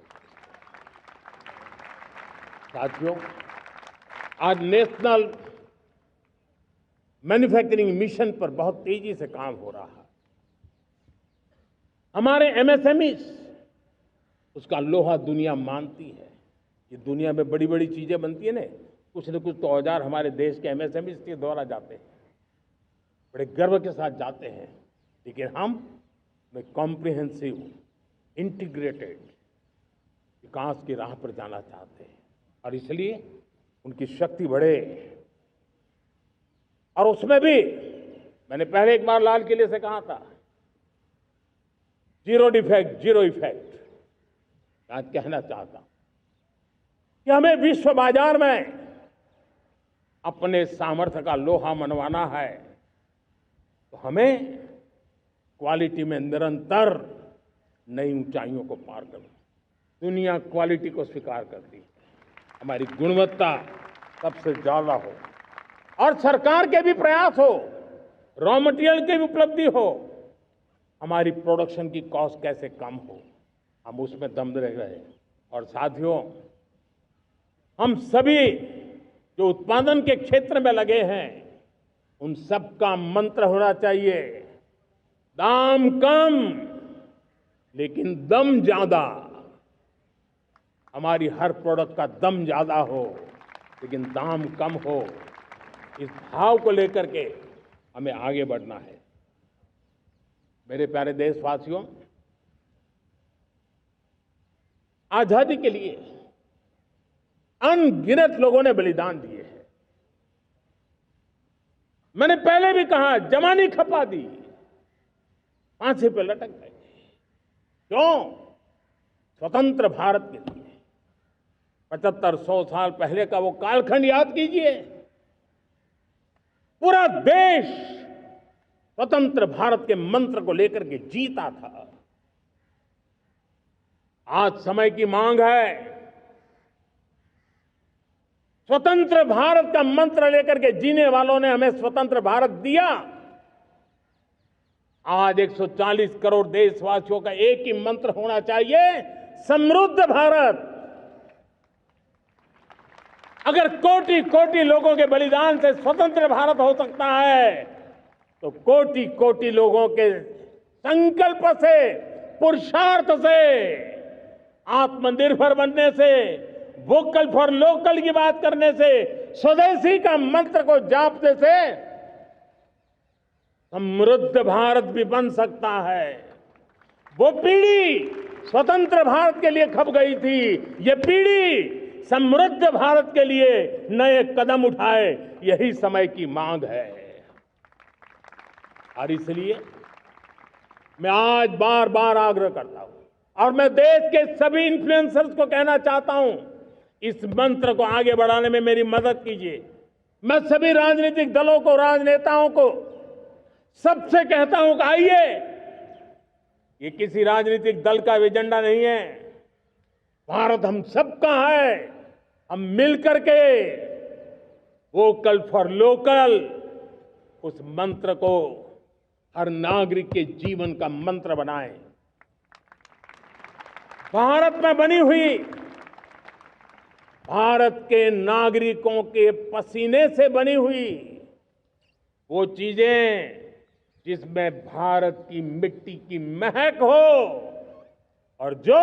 साथियों, आज नेशनल मैन्युफैक्चरिंग मिशन पर बहुत तेजी से काम हो रहा है। हमारे एमएसएमईज, उसका लोहा दुनिया मानती है। ये दुनिया में बड़ी बड़ी चीजें बनती है ना, कुछ न कुछ तो औजार हमारे देश के एमएसएमईज के द्वारा जाते हैं, बड़े गर्व के साथ जाते हैं। लेकिन हम कॉम्प्रिहेंसिव इंटीग्रेटेड विकास की राह पर जाना चाहते हैं और इसलिए उनकी शक्ति बढ़े। और उसमें भी मैंने पहले एक बार लाल किले से कहा था, जीरो डिफेक्ट जीरो इफेक्ट। आज कहना चाहता हूं कि हमें विश्व बाजार में अपने सामर्थ्य का लोहा मनवाना है, तो हमें क्वालिटी में निरंतर नई ऊंचाइयों को पार करना। दुनिया क्वालिटी को स्वीकार करती है, हमारी गुणवत्ता सबसे ज्यादा हो और सरकार के भी प्रयास हो, रॉ मटेरियल की भी उपलब्धि हो, हमारी प्रोडक्शन की कॉस्ट कैसे कम हो, हम उसमें दम रह रहे। और साथियों, हम सभी जो उत्पादन के क्षेत्र में लगे हैं, उन सब का मंत्र होना चाहिए, दाम कम लेकिन दम ज्यादा। हमारी हर प्रोडक्ट का दम ज्यादा हो लेकिन दाम कम हो। इस भाव को लेकर के हमें आगे बढ़ना है। मेरे प्यारे देशवासियों, आजादी के लिए अनगिनत लोगों ने बलिदान दिए हैं। मैंने पहले भी कहा, जवानी खपा दी, फांसी पे लटक गए। क्यों? स्वतंत्र भारत के लिए। 75-100 साल पहले का वो कालखंड याद कीजिए। पूरा देश स्वतंत्र भारत के मंत्र को लेकर के जीता था। आज समय की मांग है, स्वतंत्र भारत का मंत्र लेकर के जीने वालों ने हमें स्वतंत्र भारत दिया। आज 140 करोड़ देशवासियों का एक ही मंत्र होना चाहिए, समृद्ध भारत। अगर कोटि कोटि लोगों के बलिदान से स्वतंत्र भारत हो सकता है, तो कोटि कोटि लोगों के संकल्प से, पुरुषार्थ से, आत्मनिर्भर बनने से वोकल फॉर लोकल की बात करने से, स्वदेशी का मंत्र को जापने से समृद्ध भारत भी बन सकता है। वो पीढ़ी स्वतंत्र भारत के लिए खप गई थी, ये पीढ़ी समृद्ध भारत के लिए नए कदम उठाए, यही समय की मांग है। और इसलिए मैं आज बार बार आग्रह करता हूं और मैं देश के सभी इन्फ्लुएंसर्स को कहना चाहता हूं, इस मंत्र को आगे बढ़ाने में मेरी मदद कीजिए। मैं सभी राजनीतिक दलों को, राजनेताओं को सबसे कहता हूं कि आइए, ये किसी राजनीतिक दल का एजेंडा नहीं है, भारत हम सबका है। हम मिलकर के वोकल फॉर लोकल उस मंत्र को हर नागरिक के जीवन का मंत्र बनाएं। भारत में बनी हुई, भारत के नागरिकों के पसीने से बनी हुई वो चीजें जिसमें भारत की मिट्टी की महक हो और जो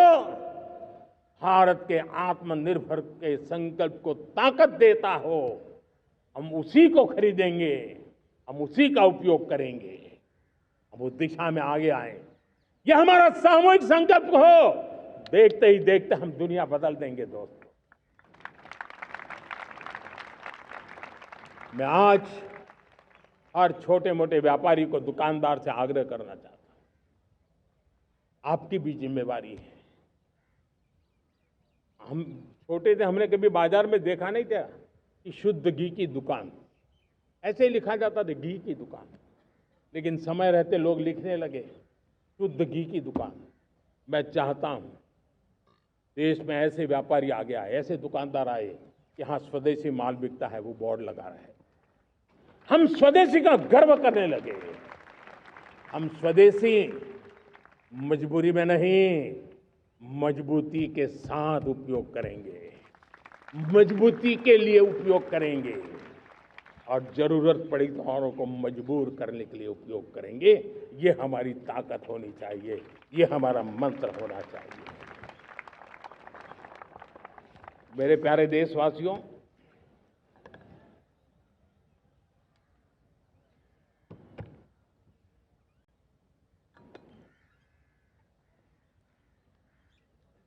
भारत के आत्मनिर्भर के संकल्प को ताकत देता हो, हम उसी को खरीदेंगे, हम उसी का उपयोग करेंगे। हम उस दिशा में आगे आए, यह हमारा सामूहिक संकल्प हो। देखते ही देखते हम दुनिया बदल देंगे दोस्तों। मैं आज हर छोटे मोटे व्यापारी को, दुकानदार से आग्रह करना चाहता हूं, आपकी भी जिम्मेवारी है। हम छोटे थे, हमने कभी बाजार में देखा नहीं था कि शुद्ध घी की दुकान, ऐसे ही लिखा जाता था घी की दुकान। लेकिन समय रहते लोग लिखने लगे शुद्ध घी की दुकान। मैं चाहता हूं देश में ऐसे व्यापारी आगे आए, ऐसे दुकानदार आए कि हाँ स्वदेशी माल बिकता है, वो बोर्ड लगा रहे हैं। हम स्वदेशी का गर्व करने लगे। हम स्वदेशी मजबूरी में नहीं, मजबूती के साथ उपयोग करेंगे, मजबूती के लिए उपयोग करेंगे और जरूरत पड़ी तो औरों को मजबूर करने के लिए उपयोग करेंगे। ये हमारी ताकत होनी चाहिए, ये हमारा मंत्र होना चाहिए। मेरे प्यारे देशवासियों,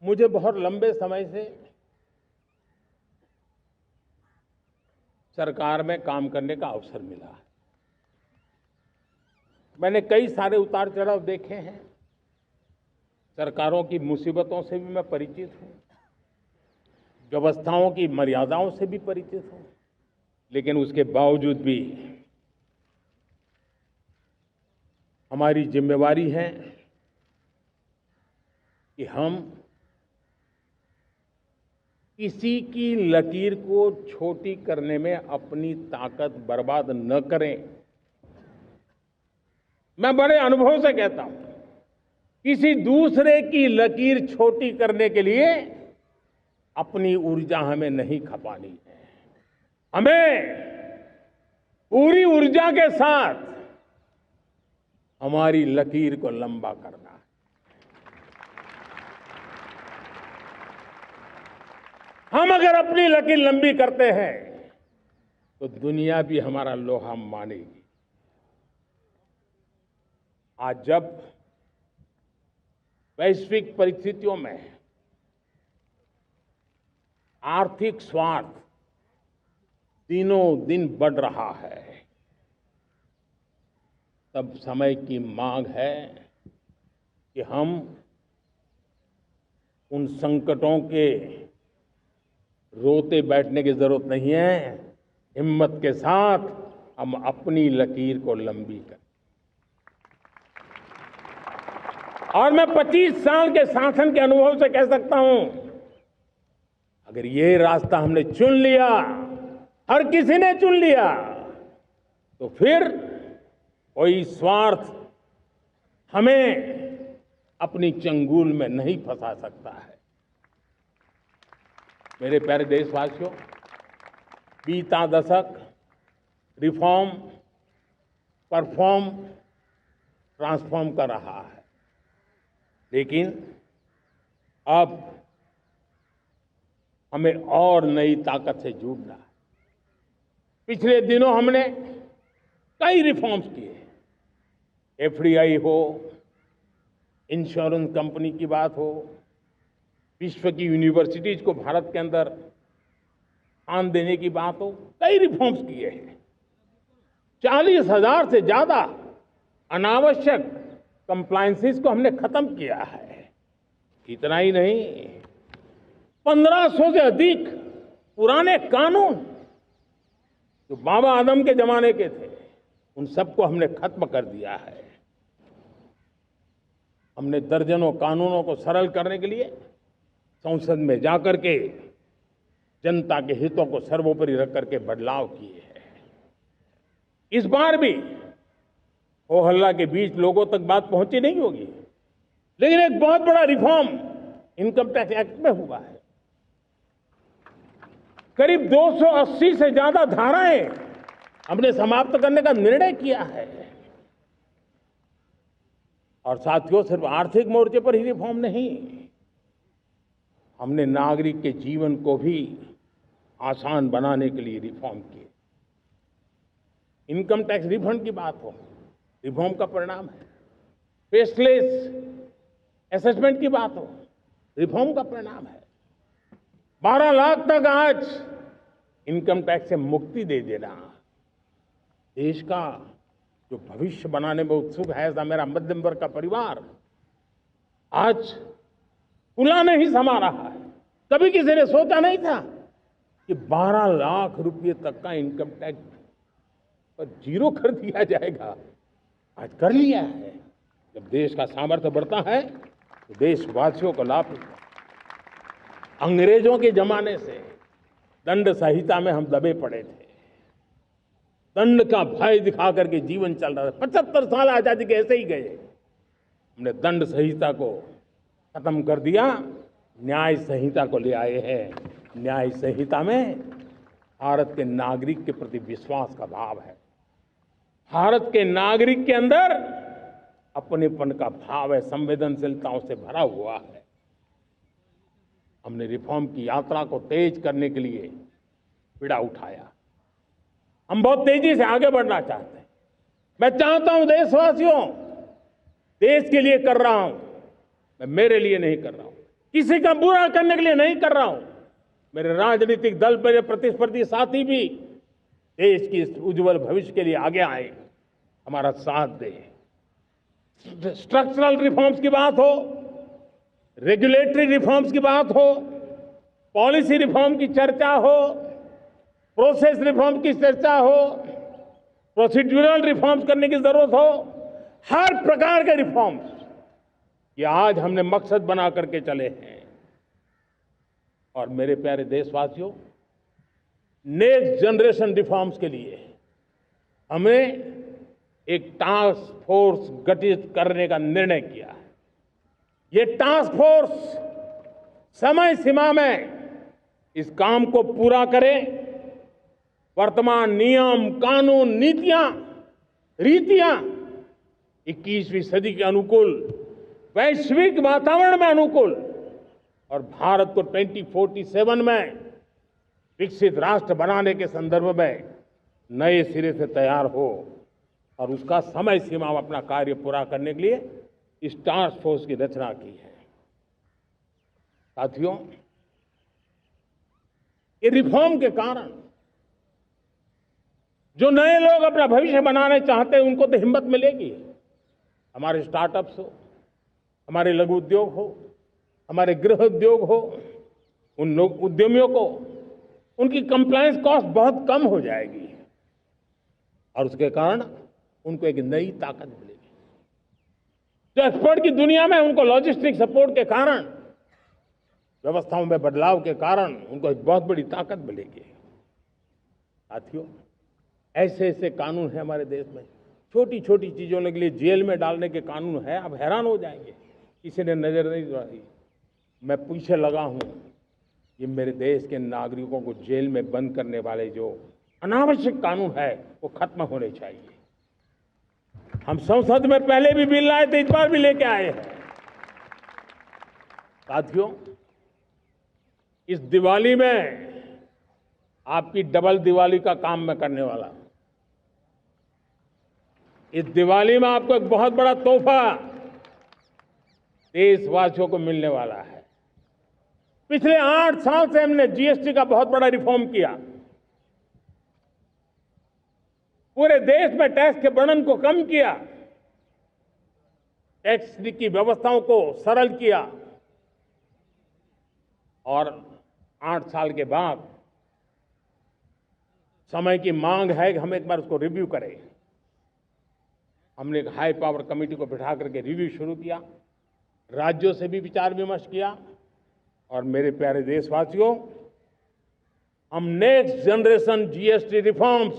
मुझे बहुत लंबे समय से सरकार में काम करने का अवसर मिला है। मैंने कई सारे उतार चढ़ाव देखे हैं, सरकारों की मुसीबतों से भी मैं परिचित हूं, व्यवस्थाओं की मर्यादाओं से भी परिचित हूं। लेकिन उसके बावजूद भी हमारी जिम्मेवारी है कि हम किसी की लकीर को छोटी करने में अपनी ताकत बर्बाद न करें। मैं बड़े अनुभव से कहता हूं, किसी दूसरे की लकीर छोटी करने के लिए अपनी ऊर्जा हमें नहीं खपानी है। हमें पूरी ऊर्जा के साथ हमारी लकीर को लंबा करना है। हम अगर अपनी लकीर लंबी करते हैं तो दुनिया भी हमारा लोहा मानेगी। आज जब वैश्विक परिस्थितियों में आर्थिक स्वार्थ दिनों दिन बढ़ रहा है, तब समय की मांग है कि हम उन संकटों के रोते बैठने की जरूरत नहीं है। हिम्मत के साथ हम अपनी लकीर को लंबी करें। और मैं 25 साल के शासन के अनुभव से कह सकता हूं, अगर ये रास्ता हमने चुन लिया, हर किसी ने चुन लिया, तो फिर कोई स्वार्थ हमें अपनी चंगुल में नहीं फंसा सकता है। मेरे प्यारे देशवासियों, बीता दशक रिफॉर्म, परफॉर्म, ट्रांसफॉर्म कर रहा है। लेकिन अब हमें और नई ताकत से जुड़ना है। पिछले दिनों हमने कई रिफॉर्म्स किए, एफडीआई हो, इंश्योरेंस कंपनी की बात हो, विश्व की यूनिवर्सिटीज को भारत के अंदर स्थान देने की बात हो, कई रिफॉर्म्स किए हैं। 40,000 से ज्यादा अनावश्यक कंप्लायंसेस को हमने खत्म किया है। इतना ही नहीं, 1500 से अधिक पुराने कानून जो बाबा आदम के जमाने के थे, उन सबको हमने खत्म कर दिया है। हमने दर्जनों कानूनों को सरल करने के लिए संसद में जाकर के जनता के हितों को सर्वोपरि रख करके बदलाव किए हैं। इस बार भी हो हल्ला के बीच लोगों तक बात पहुंची नहीं होगी, लेकिन एक बहुत बड़ा रिफॉर्म इनकम टैक्स एक्ट में हुआ है। करीब 280 से ज्यादा धाराएं हमने समाप्त करने का निर्णय किया है। और साथियों, सिर्फ आर्थिक मोर्चे पर ही रिफॉर्म नहीं, हमने नागरिक के जीवन को भी आसान बनाने के लिए रिफॉर्म किए। इनकम टैक्स रिफंड की बात हो, रिफॉर्म का परिणाम है। फेसलेस असेसमेंट की बात हो, रिफॉर्म का परिणाम है। 12 लाख तक आज इनकम टैक्स से मुक्ति दे देना, देश का जो भविष्य बनाने में उत्सुक है ऐसा मेरा मध्यम वर्ग का परिवार आज कुला नहीं समा रहा है। कभी किसी ने सोचा नहीं था कि 12 लाख रुपए तक का इनकम टैक्स पर जीरो कर दिया जाएगा। आज कर लिया है। जब देश का सामर्थ्य बढ़ता है तो देशवासियों को लाभ मिलता है। अंग्रेजों के जमाने से दंड संहिता में हम दबे पड़े थे, दंड का भय दिखा करके जीवन चल रहा था। 75 साल आजादी के ऐसे ही गए। हमने दंड संहिता को खत्म कर दिया, न्याय संहिता को ले आए हैं। न्याय संहिता में भारत के नागरिक के प्रति विश्वास का भाव है, भारत के नागरिक के अंदर अपनेपन का भाव है, संवेदनशीलताओं से भरा हुआ है। हमने रिफॉर्म की यात्रा को तेज करने के लिए बीड़ा उठाया। हम बहुत तेजी से आगे बढ़ना चाहते हैं। मैं चाहता हूं देशवासियों, देश के लिए कर रहा हूं, मैं मेरे लिए नहीं कर रहा हूं, किसी का बुरा करने के लिए नहीं कर रहा हूं। मेरे राजनीतिक दल, मेरे प्रतिस्पर्धी साथी भी देश की इस उज्जवल भविष्य के लिए आगे आए, हमारा साथ दे। स्ट्रक्चरल रिफॉर्म्स की बात हो, रेगुलेटरी रिफॉर्म्स की बात हो, पॉलिसी रिफॉर्म की चर्चा हो, प्रोसेस रिफॉर्म की चर्चा हो, प्रोसीड्यूरल रिफॉर्म्स करने की जरूरत हो, हर प्रकार के रिफॉर्म्स ये आज हमने मकसद बना करके चले हैं। और मेरे प्यारे देशवासियों, नेक्स्ट जनरेशन रिफॉर्म्स के लिए हमें एक टास्क फोर्स गठित करने का निर्णय किया है। ये टास्क फोर्स समय सीमा में इस काम को पूरा करे, वर्तमान नियम, कानून, नीतियां, रीतियां 21वीं सदी के अनुकूल, वैश्विक वातावरण में अनुकूल और भारत को 2047 में विकसित राष्ट्र बनाने के संदर्भ में नए सिरे से तैयार हो और उसका समय सीमा में अपना कार्य पूरा करने के लिए इस टास्क फोर्स की रचना की है। साथियों, ये रिफॉर्म के कारण जो नए लोग अपना भविष्य बनाने चाहते हैं उनको तो हिम्मत मिलेगी। हमारे स्टार्टअप्स हो, हमारे लघु उद्योग हो, हमारे गृह उद्योग हो, उन लोग उद्यमियों को उनकी कंप्लायंस कॉस्ट बहुत कम हो जाएगी और उसके कारण उनको एक नई ताकत मिलेगी। जो एक्सपोर्ट की दुनिया में उनको लॉजिस्टिक सपोर्ट के कारण, व्यवस्थाओं में बदलाव के कारण उनको एक बहुत बड़ी ताकत मिलेगी। साथियों, ऐसे ऐसे कानून है हमारे देश में, छोटी छोटी चीजों के लिए जेल में डालने के कानून है। आप हैरान हो जाएंगे, किसी ने नजर नहीं डाली। मैं पीछे लगा हूं, ये मेरे देश के नागरिकों को जेल में बंद करने वाले जो अनावश्यक कानून है वो खत्म होने चाहिए। हम संसद में पहले भी बिल लाए थे, इस बार भी लेके आए हैं। साथियों, इस दिवाली में आपकी डबल दिवाली का काम मैं करने वाला हूं। इस दिवाली में आपको एक बहुत बड़ा तोहफा देशवासियों को मिलने वाला है। पिछले 8 साल से हमने जीएसटी का बहुत बड़ा रिफॉर्म किया। पूरे देश में टैक्स के बर्डन को कम किया, टैक्स की व्यवस्थाओं को सरल किया और 8 साल के बाद समय की मांग है कि हम एक बार उसको रिव्यू करें। हमने एक हाई पावर कमेटी को बिठा करके रिव्यू शुरू किया, राज्यों से भी विचार विमर्श किया और मेरे प्यारे देशवासियों, हम नेक्स्ट जनरेशन जीएसटी रिफॉर्म्स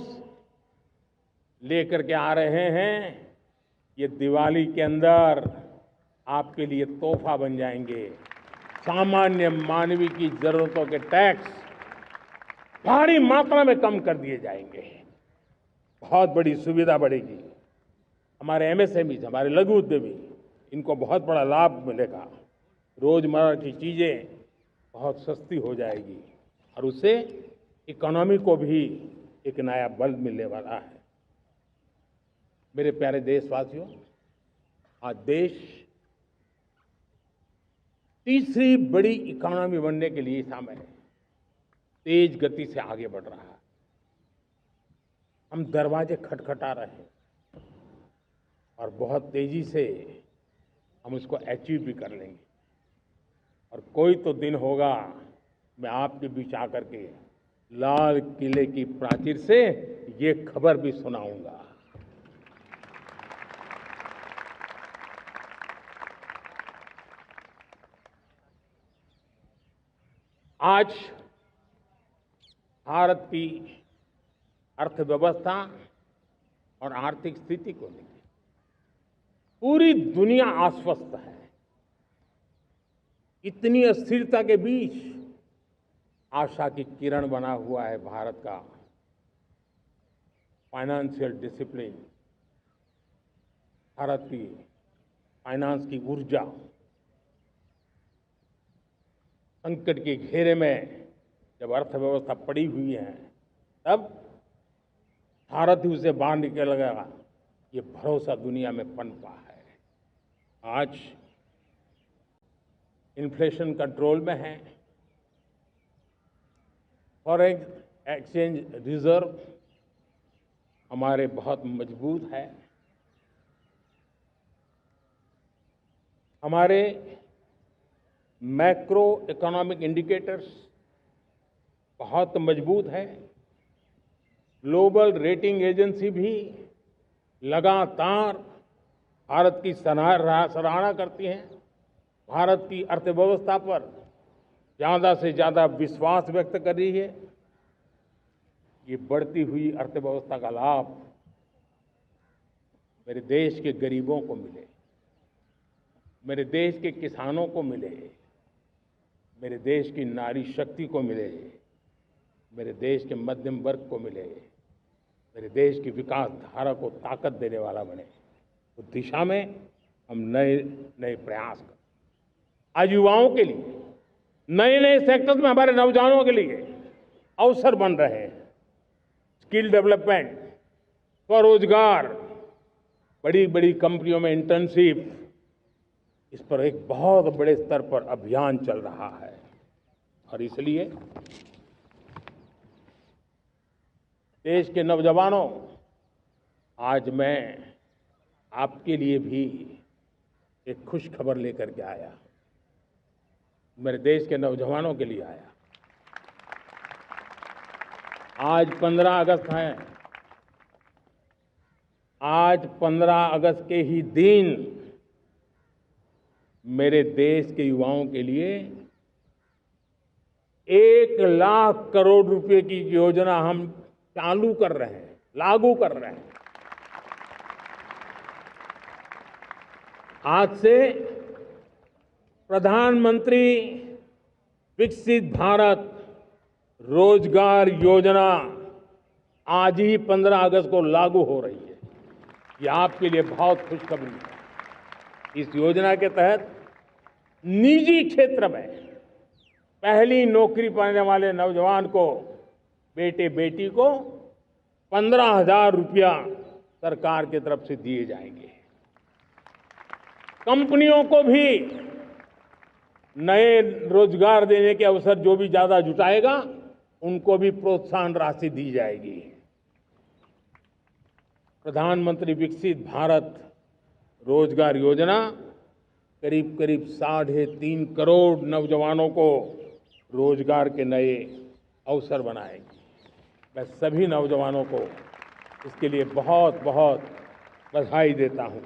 लेकर के आ रहे हैं। ये दिवाली के अंदर आपके लिए तोहफा बन जाएंगे। सामान्य मानवीय की जरूरतों के टैक्स भारी मात्रा में कम कर दिए जाएंगे। बहुत बड़ी सुविधा बढ़ेगी। हमारे एमएसएमई, हमारे लघु उद्यमी, इनको बहुत बड़ा लाभ मिलेगा। रोजमर्रा की चीजें बहुत सस्ती हो जाएगी और उससे इकोनॉमी को भी एक नया बल मिलने वाला है। मेरे प्यारे देशवासियों, आज देश तीसरी बड़ी इकोनॉमी बनने के लिए समय तेज गति से आगे बढ़ रहा है। हम दरवाजे खटखटा रहे हैं और बहुत तेजी से हम उसको अचीव भी कर लेंगे। और कोई तो दिन होगा मैं आपके बीच आकर के लाल किले की प्राचीर से ये खबर भी सुनाऊंगा। आज भारत की अर्थव्यवस्था और आर्थिक स्थिति को लेकर पूरी दुनिया आश्वस्त है। इतनी अस्थिरता के बीच आशा की किरण बना हुआ है भारत का फाइनेंशियल डिसिप्लिन, भारत की फाइनेंस की ऊर्जा। संकट के घेरे में जब अर्थव्यवस्था पड़ी हुई है, तब भारत ही उसे बाहर निकलेगा, ये भरोसा दुनिया में पनपा है। आज इन्फ्लेशन कंट्रोल में है, फॉरेन एक्सचेंज रिजर्व हमारे बहुत मजबूत है, हमारे मैक्रो इकोनॉमिक इंडिकेटर्स बहुत मजबूत है। ग्लोबल रेटिंग एजेंसी भी लगातार भारत की सराहना करती हैं। भारत की अर्थव्यवस्था पर ज़्यादा से ज़्यादा विश्वास व्यक्त कर रही है। ये बढ़ती हुई अर्थव्यवस्था का लाभ मेरे देश के गरीबों को मिले, मेरे देश के किसानों को मिले, मेरे देश की नारी शक्ति को मिले, मेरे देश के मध्यम वर्ग को मिले, मेरे देश की विकास धारा को ताकत देने वाला बने। उस दिशा में हम नए नए प्रयास करें। आज युवाओं के लिए नए नए सेक्टर्स में हमारे नौजवानों के लिए अवसर बन रहे हैं। स्किल डेवलपमेंट, स्वरोजगार, बड़ी बड़ी कंपनियों में इंटर्नशिप, इस पर एक बहुत बड़े स्तर पर अभियान चल रहा है। और इसलिए देश के नौजवानों, आज मैं आपके लिए भी एक खुश खबर लेकर के आया। मेरे देश के नौजवानों के लिए आया। आज 15 अगस्त है। आज 15 अगस्त के ही दिन मेरे देश के युवाओं के लिए 1 लाख करोड़ रुपए की योजना हम चालू कर रहे हैं, लागू कर रहे हैं। आज से प्रधानमंत्री विकसित भारत रोजगार योजना आज ही 15 अगस्त को लागू हो रही है। ये आपके लिए बहुत खुशखबरी है। इस योजना के तहत निजी क्षेत्र में पहली नौकरी पाने वाले नौजवान को, बेटे बेटी को 15,000 रुपया सरकार की तरफ से दिए जाएंगे। कंपनियों को भी नए रोजगार देने के अवसर जो भी ज्यादा जुटाएगा, उनको भी प्रोत्साहन राशि दी जाएगी। प्रधानमंत्री विकसित भारत रोजगार योजना करीब करीब 3.5 करोड़ नौजवानों को रोजगार के नए अवसर बनाएगी। मैं सभी नौजवानों को इसके लिए बहुत बहुत बधाई देता हूं।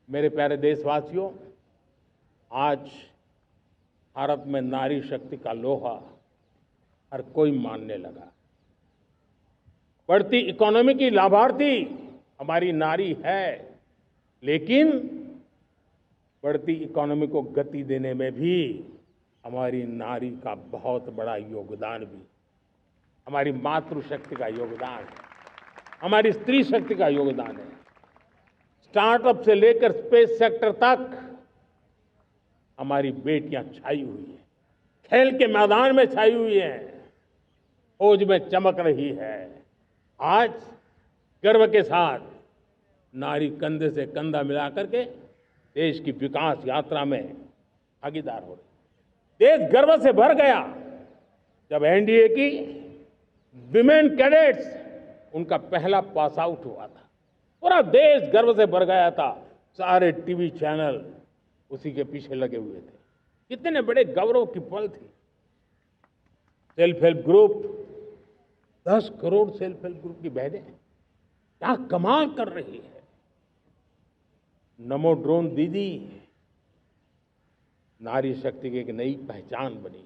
मेरे प्यारे देशवासियों, आज भारत में नारी शक्ति का लोहा हर कोई मानने लगा। बढ़ती इकोनॉमी की लाभार्थी हमारी नारी है, लेकिन बढ़ती इकोनॉमी को गति देने में भी हमारी नारी का बहुत बड़ा योगदान भी, हमारी मातृशक्ति का योगदान है, हमारी स्त्री शक्ति का योगदान है। स्टार्टअप से लेकर स्पेस सेक्टर तक हमारी बेटियां छाई हुई हैं, खेल के मैदान में छाई हुई हैं, फौज में चमक रही है। आज गर्व के साथ नारी कंधे से कंधा मिला करके देश की विकास यात्रा में भागीदार हो रही। देश गर्व से भर गया जब एनडीए की विमेन कैडेट्स उनका पहला पास आउट हुआ था। पूरा देश गर्व से भर गया था। सारे टीवी चैनल उसी के पीछे लगे हुए थे। कितने बड़े गौरव की पल थी। Self help group, 10 crore self help group की बहनें क्या कमाल कर रही है। नमो ड्रोन दीदी नारी शक्ति की एक नई पहचान बनी।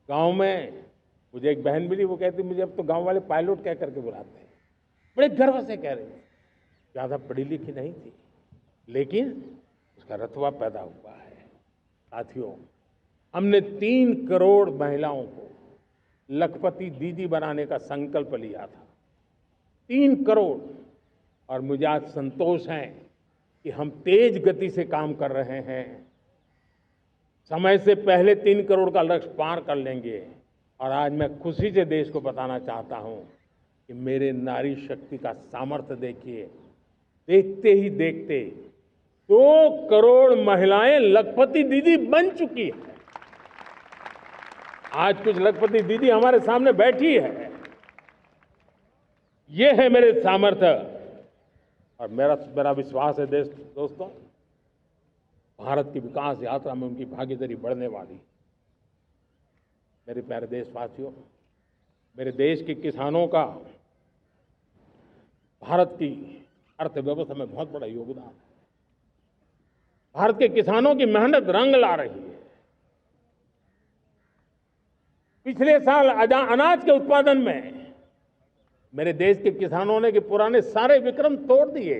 गांव में मुझे एक बहन मिली, वो कहती मुझे अब तो गांव वाले पायलट कह करके बुलाते हैं। बड़े गर्व से कह रहे हैं। ज्यादा पढ़ी लिखी नहीं थी, लेकिन उसका रतबा पैदा हुआ है। साथियों, हमने 3 करोड़ महिलाओं को लखपति दीदी बनाने का संकल्प लिया था। 3 करोड़। और मुझे आज संतोष है कि हम तेज गति से काम कर रहे हैं। समय से पहले 3 करोड़ का लक्ष्य पार कर लेंगे। और आज मैं खुशी से देश को बताना चाहता हूं कि मेरे नारी शक्ति का सामर्थ्य देखिए। देखते ही देखते 2 करोड़ महिलाएं लखपति दीदी बन चुकी है। आज कुछ लखपति दीदी हमारे सामने बैठी है। ये है मेरे सामर्थ्य। और मेरा विश्वास है दोस्तों, भारत की विकास यात्रा में उनकी भागीदारी बढ़ने वाली। मेरे प्यारे देशवासियों, मेरे देश के किसानों का भारत की अर्थव्यवस्था में बहुत बड़ा योगदान है। भारत के किसानों की मेहनत रंग ला रही है। पिछले साल अनाज के उत्पादन में मेरे देश के किसानों ने के पुराने सारे विक्रम तोड़ दिए।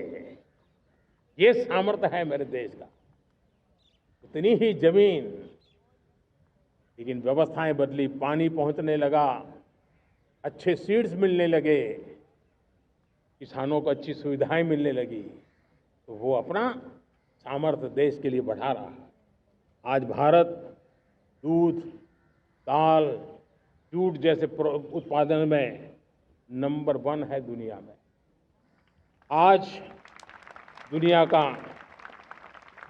ये सामर्थ्य है मेरे देश का। इतनी ही जमीन, लेकिन व्यवस्थाएं बदली, पानी पहुंचने लगा, अच्छे सीड्स मिलने लगे, किसानों को अच्छी सुविधाएं मिलने लगी, तो वो अपना सामर्थ्य देश के लिए बढ़ा रहा है। आज भारत दूध, दाल, जूट जैसे उत्पादन में नंबर 1 है दुनिया में। आज दुनिया का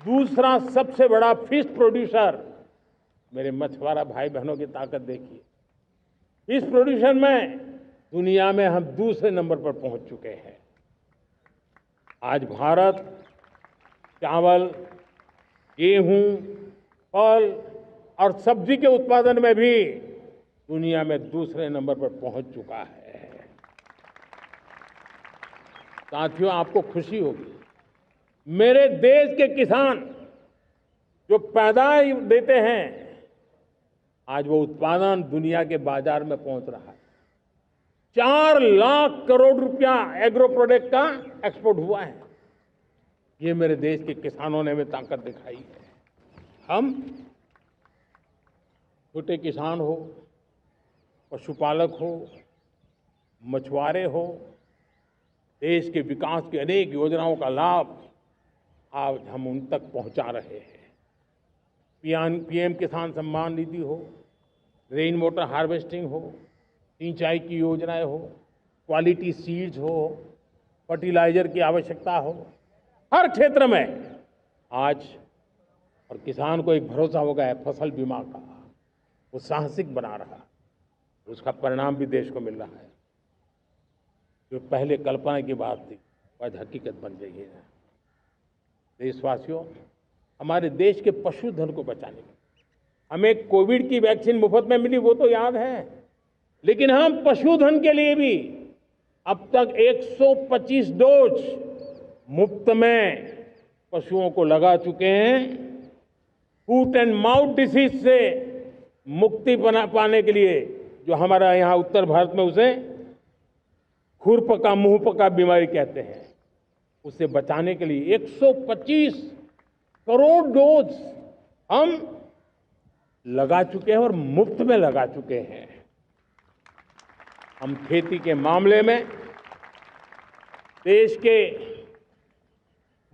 दूसरा सबसे बड़ा फिश प्रोड्यूसर। मेरे मछुआरा भाई बहनों की ताकत देखिए। फिश प्रोड्यूशन में दुनिया में हम दूसरे नंबर पर पहुंच चुके हैं। आज भारत चावल, गेहूं, फल और सब्जी के उत्पादन में भी दुनिया में दूसरे नंबर पर पहुंच चुका है। साथियों, आपको खुशी होगी, मेरे देश के किसान जो पैदावार देते हैं, आज वो उत्पादन दुनिया के बाजार में पहुंच रहा है। 4 लाख करोड़ रुपया एग्रो प्रोडक्ट का एक्सपोर्ट हुआ है। ये मेरे देश के किसानों ने हमें ताकत दिखाई है। हम छोटे किसान हो, पशुपालक हो, मछुआरे हो, देश के विकास की अनेक योजनाओं का लाभ आज हम उन तक पहुंचा रहे हैं। पीएम किसान सम्मान निधि हो, रेन वाटर हार्वेस्टिंग हो, सिंचाई की योजनाएं हो, क्वालिटी सीड्स हो, फर्टिलाइजर की आवश्यकता हो, हर क्षेत्र में आज और किसान को एक भरोसा हो गया है फसल बीमा का। वो साहसिक बना रहा, उसका परिणाम भी देश को मिल रहा है। जो पहले कल्पना की बात थी आज हकीकत बन गई है। देशवासियों, हमारे देश के पशुधन को बचाने के हमें कोविड की वैक्सीन मुफ्त में मिली, वो तो याद है, लेकिन हम पशुधन के लिए भी अब तक 125 डोज मुफ्त में पशुओं को लगा चुके हैं। फूट एंड माउथ डिसीज से मुक्ति पाने के लिए, जो हमारा यहाँ उत्तर भारत में उसे खुरपका मुंहपका बीमारी कहते हैं, उसे बचाने के लिए 125 करोड़ डोज हम लगा चुके हैं और मुफ्त में लगा चुके हैं। हम खेती के मामले में देश के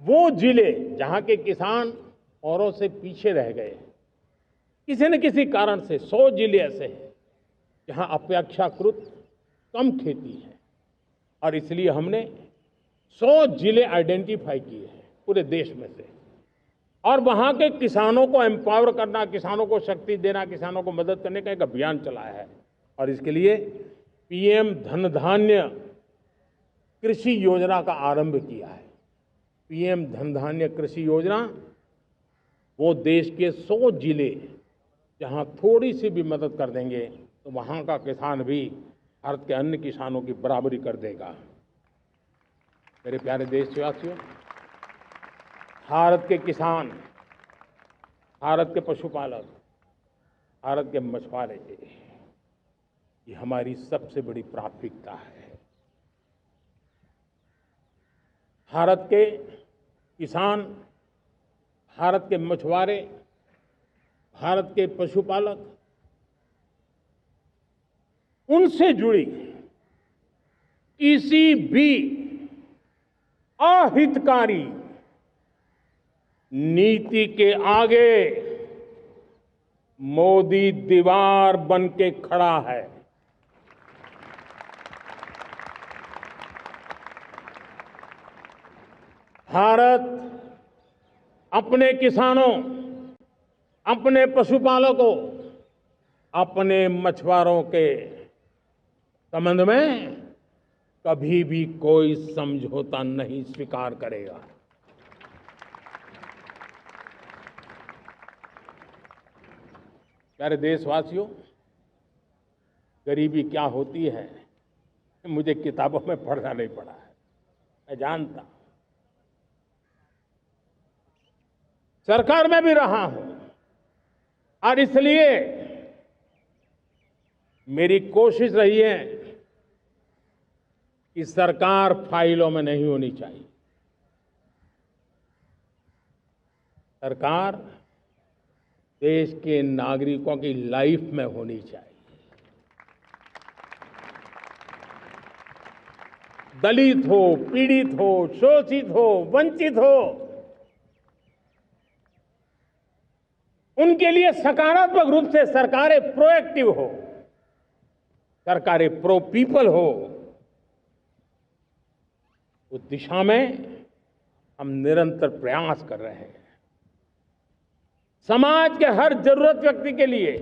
वो जिले जहां के किसान औरों से पीछे रह गए, किसी न किसी कारण से 100 जिले ऐसे हैं जहां अपेक्षाकृत कम खेती है, और इसलिए हमने 100 जिले आइडेंटिफाई किए हैं पूरे देश में से, और वहां के किसानों को एम्पावर करना, किसानों को शक्ति देना, किसानों को मदद करने का एक अभियान चलाया है। और इसके लिए पीएम धन धान्य कृषि योजना का आरंभ किया है। पीएम धन धान्य कृषि योजना वो देश के 100 जिले जहां थोड़ी सी भी मदद कर देंगे तो वहां का किसान भी भारत के अन्य किसानों की बराबरी कर देगा। मेरे प्यारे देशवासियों, भारत के किसान, भारत के पशुपालक, भारत के मछुआरे, ये हमारी सबसे बड़ी प्राथमिकता है। भारत के किसान, भारत के मछुआरे, भारत के पशुपालक, उनसे जुड़ी किसी भी अहितकारी नीति के आगे मोदी दीवार बन के खड़ा है। भारत अपने किसानों, अपने पशुपालकों, अपने मछुआरों के संबंध में कभी भी कोई समझौता नहीं स्वीकार करेगा। प्यारे देशवासियों, गरीबी क्या होती है मुझे किताबों में पढ़ना नहीं पड़ा है, मैं जानता। सरकार में भी रहा हूं और इसलिए मेरी कोशिश रही है कि सरकार फाइलों में नहीं होनी चाहिए। सरकार देश के नागरिकों की लाइफ में होनी चाहिए। दलित हो, पीड़ित हो, शोषित हो, वंचित हो, उनके लिए सकारात्मक रूप से सरकारें प्रोएक्टिव हो, सरकारें प्रो पीपल हो, उस दिशा में हम निरंतर प्रयास कर रहे हैं। समाज के हर जरूरत व्यक्ति के लिए,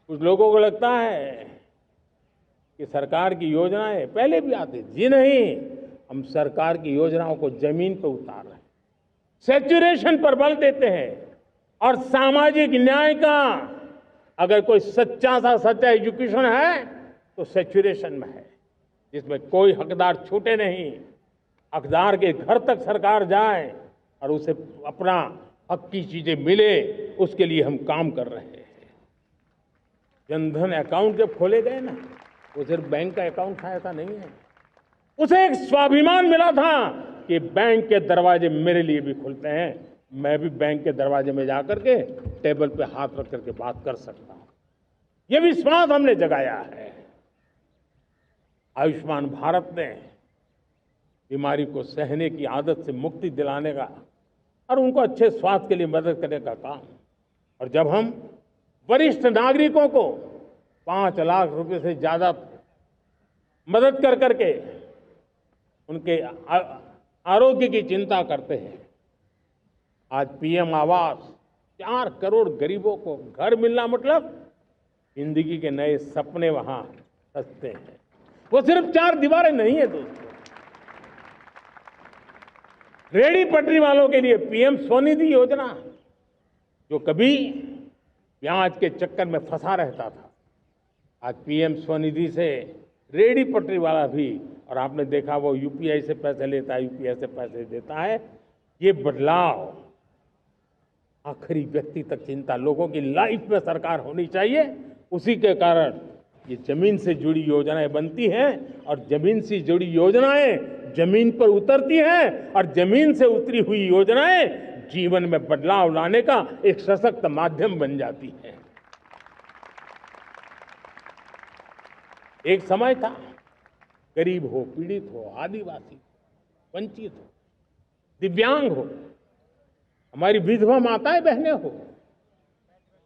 कुछ लोगों को लगता है कि सरकार की योजनाएं पहले भी आती थी। जी नहीं, हम सरकार की योजनाओं को जमीन पर उतार रहे हैं, सैचुरेशन पर बल देते हैं। और सामाजिक न्याय का अगर कोई सच्चा एजुकेशन है तो सैचुरेशन में है, जिसमें कोई हकदार छूटे नहीं, हकदार के घर तक सरकार जाए और उसे अपना हक की चीजें मिले, उसके लिए हम काम कर रहे हैं। जनधन अकाउंट जब खोले गए ना, वो सिर्फ बैंक का अकाउंट था ऐसा नहीं है, उसे एक स्वाभिमान मिला था कि बैंक के दरवाजे मेरे लिए भी खुलते हैं, मैं भी बैंक के दरवाजे में जाकर के टेबल पे हाथ रख करके बात कर सकता हूं। ये विश्वास हमने जगाया है। आयुष्मान भारत ने बीमारी को सहने की आदत से मुक्ति दिलाने का और उनको अच्छे स्वास्थ्य के लिए मदद करने का काम और जब हम वरिष्ठ नागरिकों को 5 लाख रुपए से ज्यादा मदद कर करके उनके आरोग्य की चिंता करते हैं। आज पीएम आवास 4 करोड़ गरीबों को घर मिलना मतलब जिंदगी के नए सपने वहां सजते हैं। वो सिर्फ 4 दीवारें नहीं है दोस्तों। रेहड़ी पटरी वालों के लिए पीएम स्वनिधि योजना, जो कभी ब्याज के चक्कर में फंसा रहता था, आज पीएम स्वनिधि से रेहड़ी पटरी वाला भी, और आपने देखा वो यूपीआई से पैसे लेता है, यूपीआई से पैसे देता है। ये बदलाव आखिरी व्यक्ति तक चिंता लोगों की लाइफ में सरकार होनी चाहिए। उसी के कारण ये जमीन से जुड़ी योजनाएं बनती हैं और जमीन से जुड़ी योजनाएं जमीन पर उतरती हैं और जमीन से उतरी हुई योजनाएं जीवन में बदलाव लाने का एक सशक्त माध्यम बन जाती है। एक समय था गरीब हो, पीड़ित हो, आदिवासी हो, वंचित हो, दिव्यांग हो, हमारी विधवा माताएं बहनें हो,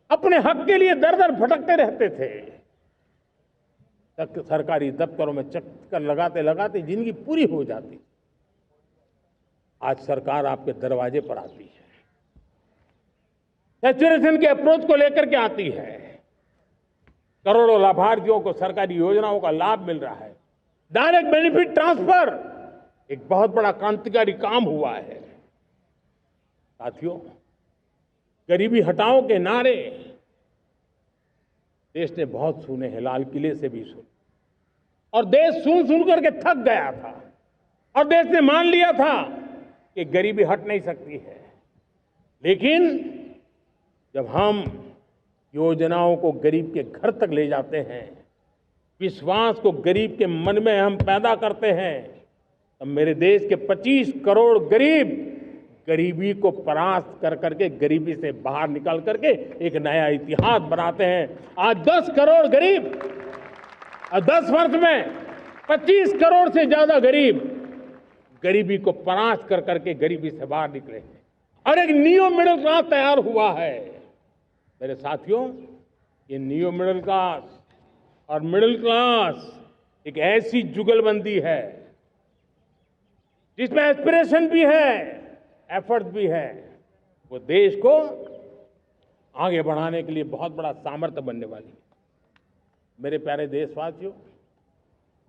अपने हक के लिए दर दर भटकते रहते थे। सरकारी दफ्तरों में चक्कर लगाते लगाते जिंदगी पूरी हो जाती। आज सरकार आपके दरवाजे पर आती है, सैचुरेशन के अप्रोच को लेकर के आती है। करोड़ों लाभार्थियों को सरकारी योजनाओं का लाभ मिल रहा है। डायरेक्ट बेनिफिट ट्रांसफर एक बहुत बड़ा क्रांतिकारी काम हुआ है। साथियों, गरीबी हटाओ के नारे देश ने बहुत सुने हैं, लाल किले से भी सुने, और देश सुन सुन करके थक गया था और देश ने मान लिया था कि गरीबी हट नहीं सकती है। लेकिन जब हम योजनाओं को गरीब के घर तक ले जाते हैं, विश्वास को गरीब के मन में हम पैदा करते हैं, तब मेरे देश के 25 करोड़ गरीब गरीबी को परास्त कर करके, गरीबी से बाहर निकल करके एक नया इतिहास बनाते हैं। आज 10 करोड़ गरीब और 10 वर्ष में 25 करोड़ से ज्यादा गरीब गरीबी को परास्त कर करके गरीबी से बाहर निकले हैं और एक न्यू मिडिल क्लास तैयार हुआ है। मेरे साथियों, ये न्यू मिडिल क्लास और मिडिल क्लास एक ऐसी जुगलबंदी है जिसमें एस्पिरेशन भी है, एफर्ट भी है। वो देश को आगे बढ़ाने के लिए बहुत बड़ा सामर्थ्य बनने वाली है। मेरे प्यारे देशवासियों,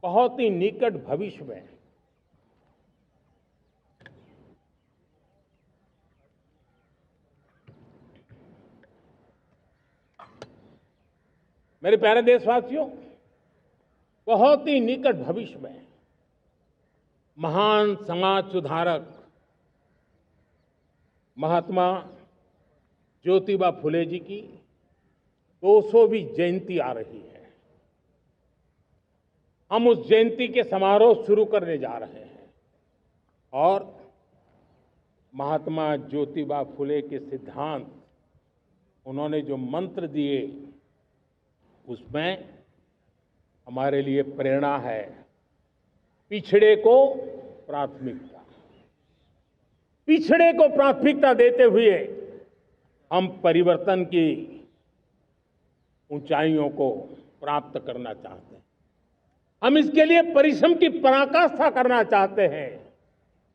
बहुत ही निकट भविष्य में मेरे प्यारे देशवासियों, बहुत ही निकट भविष्य में महान समाज सुधारक महात्मा ज्योतिबा फुले जी की 200वीं जयंती आ रही है। हम उस जयंती के समारोह शुरू करने जा रहे हैं और महात्मा ज्योतिबा फुले के सिद्धांत, उन्होंने जो मंत्र दिए, उसमें हमारे लिए प्रेरणा है। पिछड़े को प्राथमिकता, पिछड़े को प्राथमिकता देते हुए हम परिवर्तन की ऊंचाइयों को प्राप्त करना चाहते हैं। हम इसके लिए परिश्रम की पराकाष्ठा करना चाहते हैं।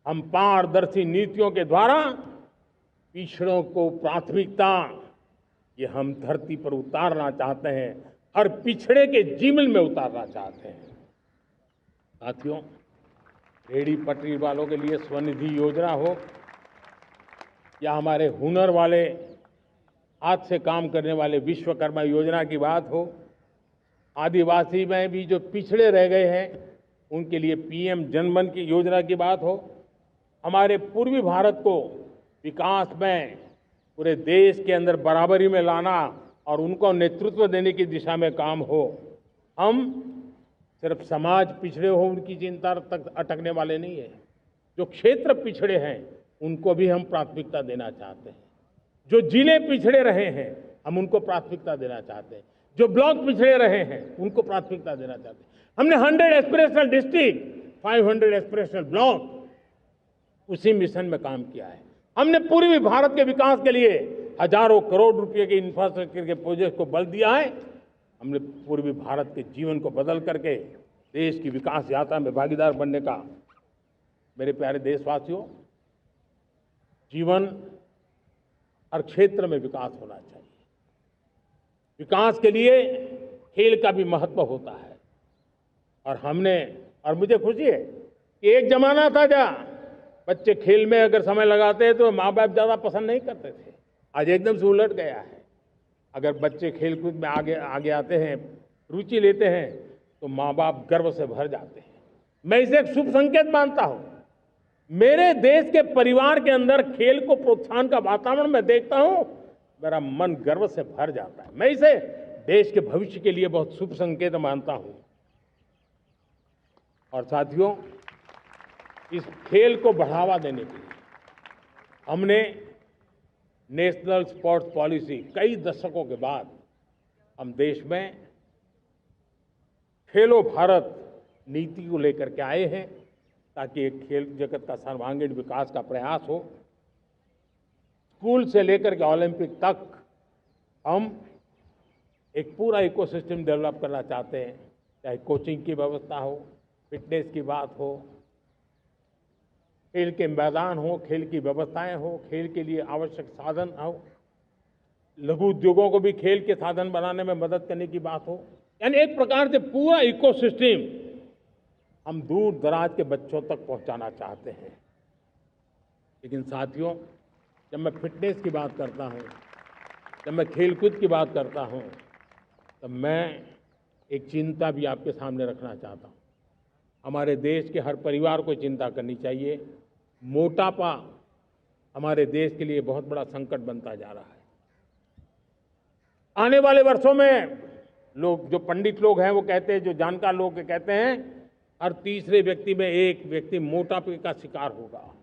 हम पारदर्शी नीतियों के द्वारा पिछड़ों को प्राथमिकता, ये हम धरती पर उतारना चाहते हैं, हर पिछड़े के जीवन में उतारना चाहते हैं। साथियों, रेहड़ी पटरी वालों के लिए स्वनिधि योजना हो या हमारे हुनर वाले, हाथ से काम करने वाले विश्वकर्मा योजना की बात हो, आदिवासी में भी जो पिछड़े रह गए हैं उनके लिए पीएम जनधन की योजना की बात हो, हमारे पूर्वी भारत को विकास में पूरे देश के अंदर बराबरी में लाना और उनको नेतृत्व देने की दिशा में काम हो। हम सिर्फ समाज पिछड़े हो उनकी चिंता तक अटकने वाले नहीं है। जो क्षेत्र पिछड़े हैं उनको भी हम प्राथमिकता देना चाहते हैं। जो जिले पिछड़े रहे हैं हम उनको प्राथमिकता देना चाहते हैं। जो ब्लॉक पिछड़े रहे हैं उनको प्राथमिकता देना चाहते हैं। हमने 100 एस्पिरेशनल डिस्ट्रिक्ट, 500 एस्पिरेशनल ब्लॉक, उसी मिशन में काम किया है। हमने पूर्वी भारत के विकास के लिए हजारों करोड़ रुपए के इंफ्रास्ट्रक्चर के प्रोजेक्ट को बल दिया है। हमने पूर्वी भारत के जीवन को बदल करके देश की विकास यात्रा में भागीदार बनने का। मेरे प्यारे देशवासियों, जीवन हर क्षेत्र में विकास होना चाहिए। विकास के लिए खेल का भी महत्व होता है। और मुझे खुशी है कि एक जमाना था जहाँ बच्चे खेल में अगर समय लगाते हैं तो माँ बाप ज्यादा पसंद नहीं करते थे। आज एकदम से उलट गया है। अगर बच्चे खेलकूद में आगे आते हैं, रुचि लेते हैं, तो माँ बाप गर्व से भर जाते हैं। मैं इसे एक शुभ संकेत मानता हूं। मेरे देश के परिवार के अंदर खेल को प्रोत्साहन का वातावरण मैं देखता हूं, मेरा मन गर्व से भर जाता है। मैं इसे देश के भविष्य के लिए बहुत शुभ संकेत मानता हूं। और साथियों, इस खेल को बढ़ावा देने के लिए हमने नेशनल स्पोर्ट्स पॉलिसी, कई दशकों के बाद हम देश में खेलो भारत नीति को लेकर के आए हैं, ताकि एक खेल जगत का सर्वांगीण विकास का प्रयास हो। स्कूल से लेकर के ओलंपिक तक हम एक पूरा इकोसिस्टम डेवलप करना चाहते हैं। चाहे कोचिंग की व्यवस्था हो, फिटनेस की बात हो, खेल के मैदान हो, खेल की व्यवस्थाएं हो, खेल के लिए आवश्यक साधन हो, लघु उद्योगों को भी खेल के साधन बनाने में मदद करने की बात हो। यानी एक प्रकार से पूरा इकोसिस्टम हम दूर दराज के बच्चों तक पहुंचाना चाहते हैं। लेकिन साथियों, जब मैं फिटनेस की बात करता हूं, जब मैं खेलकूद की बात करता हूं, तो मैं एक चिंता भी आपके सामने रखना चाहता हूं। हमारे देश के हर परिवार को चिंता करनी चाहिए। मोटापा हमारे देश के लिए बहुत बड़ा संकट बनता जा रहा है। आने वाले वर्षों में लोग, जो पंडित लोग हैं वो कहते हैं, जो जानकार लोग कहते हैं, हर तीसरे व्यक्ति में एक व्यक्ति मोटापे का शिकार होगा।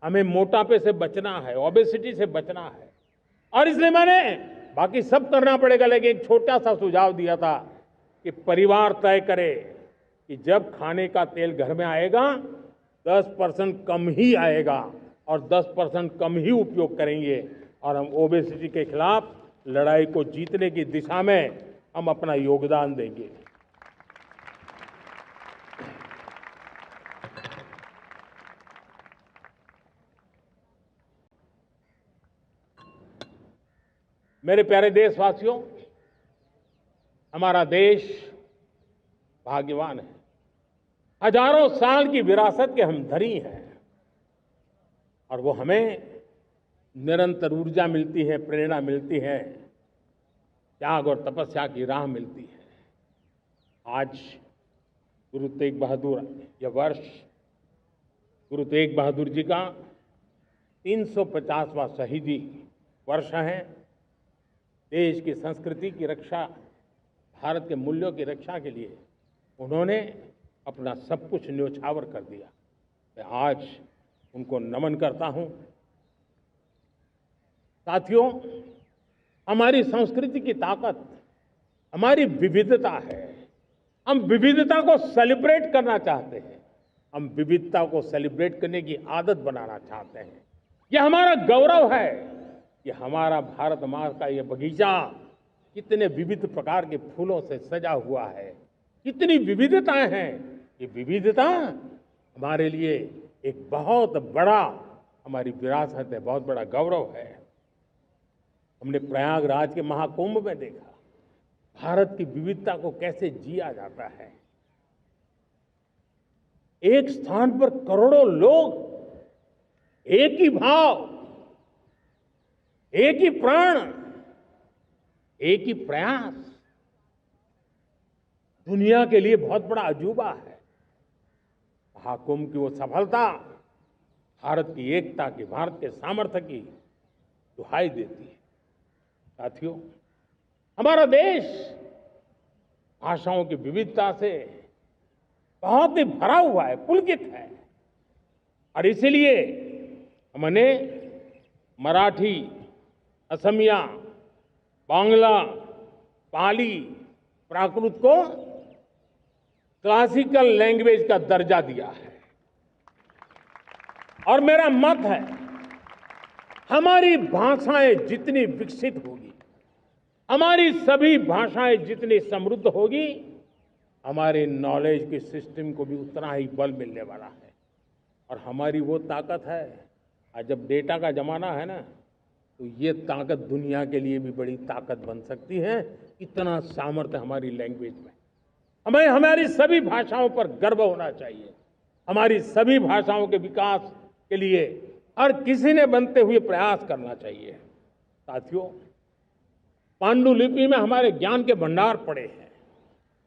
हमें मोटापे से बचना है, ओबेसिटी से बचना है। और इसलिए मैंने बाकी सब करना पड़ेगा, लेकिन एक छोटा सा सुझाव दिया था कि परिवार तय करे कि जब खाने का तेल घर में आएगा 10% कम ही आएगा और 10% कम ही उपयोग करेंगे, और हम ओबेसिटी के खिलाफ लड़ाई को जीतने की दिशा में हम अपना योगदान देंगे। मेरे प्यारे देशवासियों, हमारा देश भाग्यवान है। हजारों साल की विरासत के हम धनी हैं, और वो हमें निरंतर ऊर्जा मिलती है, प्रेरणा मिलती है, त्याग और तपस्या की राह मिलती है। आज गुरु तेग बहादुर, यह वर्ष गुरु तेग बहादुर जी का 350वां शहीदी वर्ष है। देश की संस्कृति की रक्षा, भारत के मूल्यों की रक्षा के लिए उन्होंने अपना सब कुछ न्योछावर कर दिया। मैं आज उनको नमन करता हूं। साथियों, हमारी संस्कृति की ताकत हमारी विविधता है। हम विविधता को सेलिब्रेट करना चाहते हैं। हम विविधता को सेलिब्रेट करने की आदत बनाना चाहते हैं। यह हमारा गौरव है। यह हमारा भारत माँ का यह बगीचा कितने विविध प्रकार के फूलों से सजा हुआ है, कितनी विविधताएं हैं। ये विविधता हमारे लिए एक बहुत बड़ा, हमारी विरासत है, बहुत बड़ा गौरव है। हमने प्रयागराज के महाकुंभ में देखा भारत की विविधता को कैसे जिया जाता है। एक स्थान पर करोड़ों लोग, एक ही भाव, एक ही प्राण, एक ही प्रयास, दुनिया के लिए बहुत बड़ा अजूबा है। महाकुंभ की वो सफलता भारत की एकता की, भारत के सामर्थ्य की दुहाई देती है। साथियों, हमारा देश भाषाओं की विविधता से बहुत ही भरा हुआ है, पुलकित है। और इसीलिए हमने मराठी, असमिया, बांग्ला, पाली, प्राकृत को क्लासिकल लैंग्वेज का दर्जा दिया है। और मेरा मत है हमारी भाषाएं जितनी विकसित होगी, हमारी सभी भाषाएं जितनी समृद्ध होगी, हमारे नॉलेज के सिस्टम को भी उतना ही बल मिलने वाला है। और हमारी वो ताकत है, आज जब डेटा का जमाना है ना, तो ये ताकत दुनिया के लिए भी बड़ी ताकत बन सकती है। इतना सामर्थ्य हमारी लैंग्वेज में। हमें हमारी सभी भाषाओं पर गर्व होना चाहिए। हमारी सभी भाषाओं के विकास के लिए हर किसी ने बनते हुए प्रयास करना चाहिए। साथियों, पांडुलिपि में हमारे ज्ञान के भंडार पड़े हैं,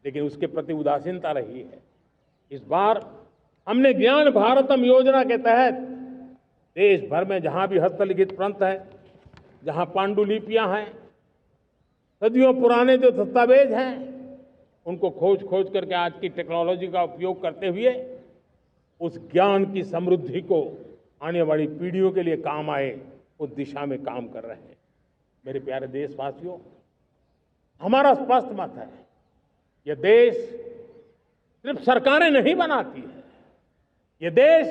लेकिन उसके प्रति उदासीनता रही है। इस बार हमने ज्ञान भारतम योजना के तहत देश भर में जहां भी हस्तलिखित ग्रंथ है, जहां पांडुलिपियां हैं, सदियों पुराने जो दस्तावेज हैं, उनको खोज खोज करके आज की टेक्नोलॉजी का उपयोग करते हुए उस ज्ञान की समृद्धि को आने वाली पीढ़ियों के लिए काम आए, उस दिशा में काम कर रहे हैं। मेरे प्यारे देशवासियों, हमारा स्पष्ट मत है, यह देश सिर्फ सरकारें नहीं बनाती है, ये देश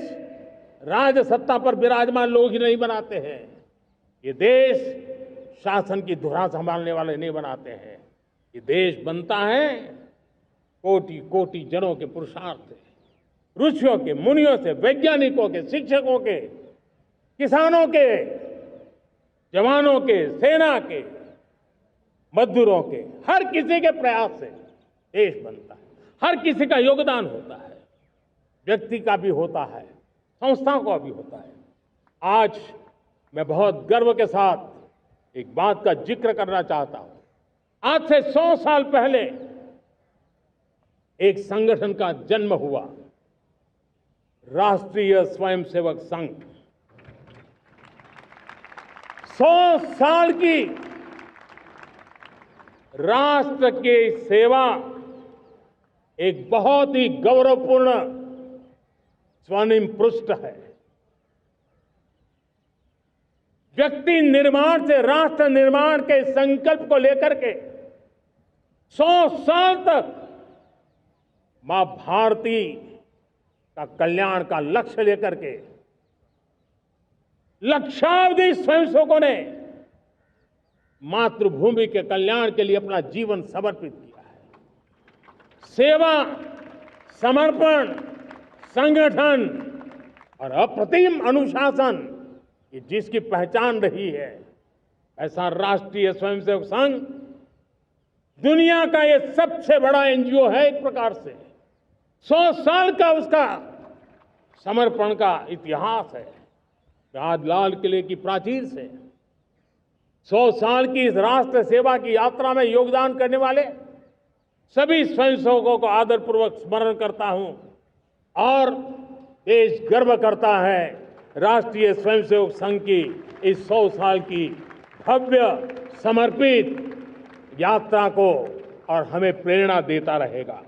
राज सत्ता पर विराजमान लोग ही नहीं बनाते हैं, ये देश शासन की धुरा संभालने वाले नहीं बनाते हैं। ये देश बनता है कोटि कोटि जनों के पुरुषार्थ से, ऋषियों के, मुनियों से, वैज्ञानिकों के, शिक्षकों के, किसानों के, जवानों के, सेना के, मजदूरों के, हर किसी के प्रयास से देश बनता है। हर किसी का योगदान होता है, व्यक्ति का भी होता है, संस्थाओं का भी होता है। आज मैं बहुत गर्व के साथ एक बात का जिक्र करना चाहता हूं। आज से 100 साल पहले एक संगठन का जन्म हुआ, राष्ट्रीय स्वयंसेवक संघ। 100 साल की राष्ट्र की सेवा एक बहुत ही गौरवपूर्ण स्वर्णिम पृष्ठ है। व्यक्ति निर्माण से राष्ट्र निर्माण के संकल्प को लेकर के 100 साल तक मां भारती का कल्याण का लक्ष्य लेकर के लक्षावधि स्वयंसेवकों ने मातृभूमि के कल्याण के लिए अपना जीवन समर्पित किया है। सेवा, समर्पण, संगठन और अप्रतिम अनुशासन, ये जिसकी पहचान रही है, ऐसा राष्ट्रीय स्वयंसेवक संघ दुनिया का ये सबसे बड़ा एनजीओ है। एक प्रकार से 100 साल का उसका समर्पण का इतिहास है। आज लाल किले की प्राचीर से 100 साल की इस राष्ट्र सेवा की यात्रा में योगदान करने वाले सभी स्वयंसेवकों को आदरपूर्वक स्मरण करता हूं और देश गर्व करता है राष्ट्रीय स्वयंसेवक संघ की इस 100 साल की भव्य समर्पित यात्रा को, और हमें प्रेरणा देता रहेगा।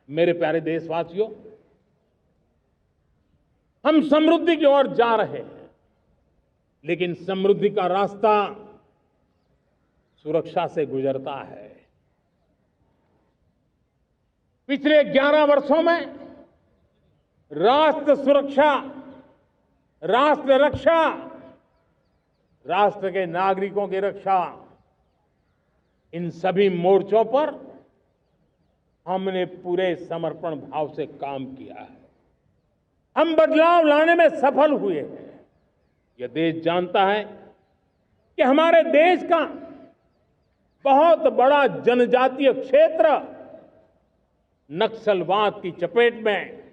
मेरे प्यारे देशवासियों, हम समृद्धि की ओर जा रहे हैं, लेकिन समृद्धि का रास्ता सुरक्षा से गुजरता है। पिछले 11 वर्षों में राष्ट्र सुरक्षा, राष्ट्र रक्षा, राष्ट्र के नागरिकों की रक्षा, इन सभी मोर्चों पर हमने पूरे समर्पण भाव से काम किया है। हम बदलाव लाने में सफल हुए हैं। यह देश जानता है कि हमारे देश का बहुत बड़ा जनजातीय क्षेत्र नक्सलवाद की चपेट में,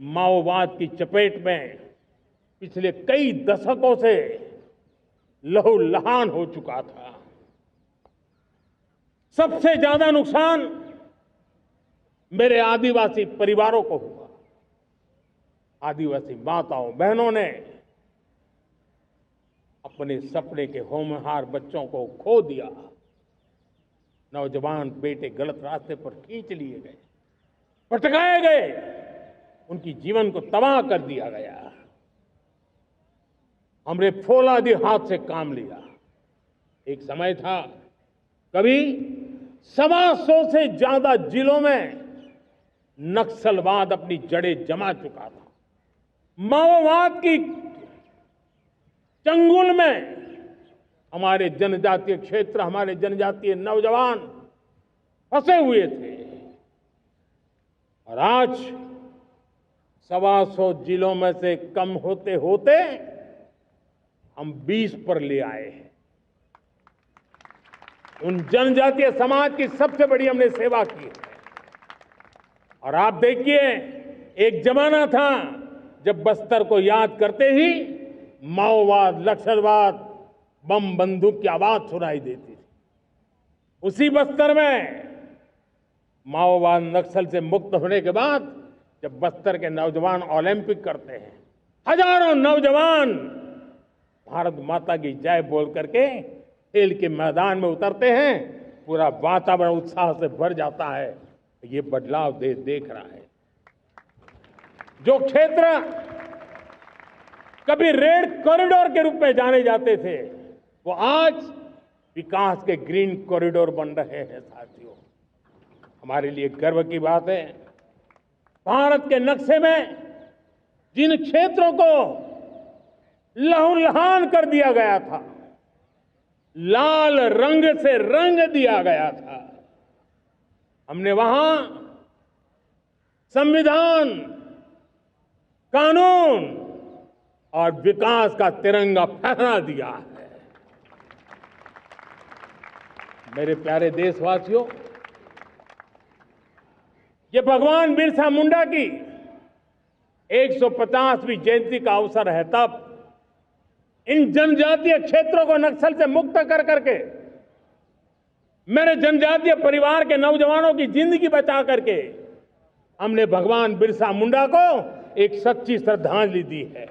माओवाद की चपेट में पिछले कई दशकों से लहूलुहान हो चुका था। सबसे ज्यादा नुकसान मेरे आदिवासी परिवारों को हुआ। आदिवासी माताओं बहनों ने अपने सपने के होनहार बच्चों को खो दिया। नौजवान बेटे गलत रास्ते पर खींच लिए गए, भटकाए गए, उनकी जीवन को तबाह कर दिया गया। हमने फौलादी हाथ से काम लिया। एक समय था, कभी 125 से ज्यादा जिलों में नक्सलवाद अपनी जड़ें जमा चुका था। माओवाद की चंगुल में हमारे जनजातीय क्षेत्र, हमारे जनजातीय नौजवान फंसे हुए थे और आज 125 जिलों में से कम होते होते हम 20 पर ले आए हैं। उन जनजातीय समाज की सबसे बड़ी हमने सेवा की है। और आप देखिए, एक जमाना था जब बस्तर को याद करते ही माओवाद, नक्सलवाद, बम बंदूक की आवाज सुनाई देती थी। उसी बस्तर में माओवाद नक्सल से मुक्त होने के बाद जब बस्तर के नौजवान ओलंपिक करते हैं, हजारों नौजवान भारत माता की जय बोल करके खेल के मैदान में उतरते हैं, पूरा वातावरण उत्साह से भर जाता है। ये बदलाव देश देख रहा है। जो क्षेत्र कभी रेड कॉरिडोर के रूप में जाने जाते थे, वो आज विकास के ग्रीन कॉरिडोर बन रहे हैं। साथियों, हमारे लिए गर्व की बात है, भारत के नक्शे में जिन क्षेत्रों को लहूलुहान कर दिया गया था, लाल रंग से रंग दिया गया था, हमने वहां संविधान, कानून और विकास का तिरंगा फहरा दिया है। मेरे प्यारे देशवासियों, ये भगवान बिरसा मुंडा की 150वीं जयंती का अवसर है। तब इन जनजातीय क्षेत्रों को नक्सल से मुक्त कर करके, मेरे जनजातीय परिवार के नौजवानों की जिंदगी बचा करके हमने भगवान बिरसा मुंडा को एक सच्ची श्रद्धांजलि दी है।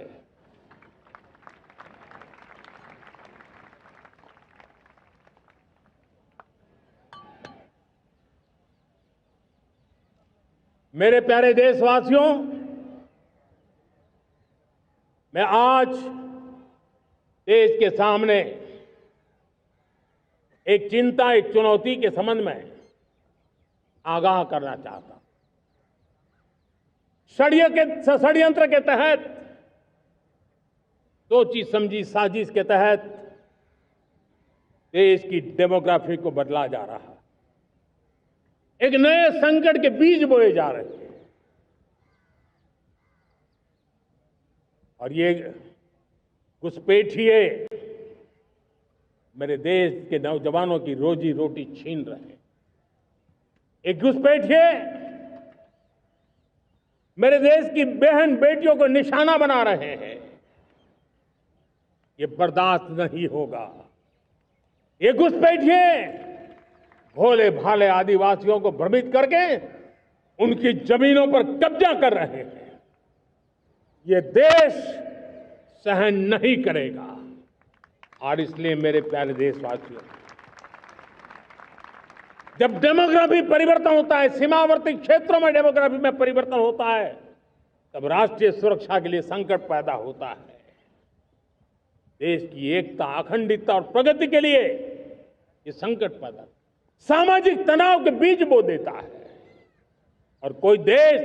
मेरे प्यारे देशवासियों, मैं आज देश के सामने एक चिंता, एक चुनौती के संबंध में आगाह करना चाहता हूं। षड्यंत्र के तहत, सोची समझी साजिश के तहत देश की डेमोग्राफी को बदला जा रहा है। एक नए संकट के बीज बोए जा रहे हैं और ये घुसपैठिए मेरे देश के नौजवानों की रोजी रोटी छीन रहे हैं। एक घुसपैठिए मेरे देश की बहन बेटियों को निशाना बना रहे हैं। ये बर्दाश्त नहीं होगा। ये घुसपैठिए भोले भाले आदिवासियों को भ्रमित करके उनकी जमीनों पर कब्जा कर रहे हैं। ये देश सहन नहीं करेगा। और इसलिए मेरे प्यारे देशवासियों, जब डेमोग्राफी परिवर्तन होता है, सीमावर्ती क्षेत्रों में डेमोग्राफी में परिवर्तन होता है, तब राष्ट्रीय सुरक्षा के लिए संकट पैदा होता है। देश की एकता, अखंडता और प्रगति के लिए ये संकट पैदा, सामाजिक तनाव के बीज बो देता है। और कोई देश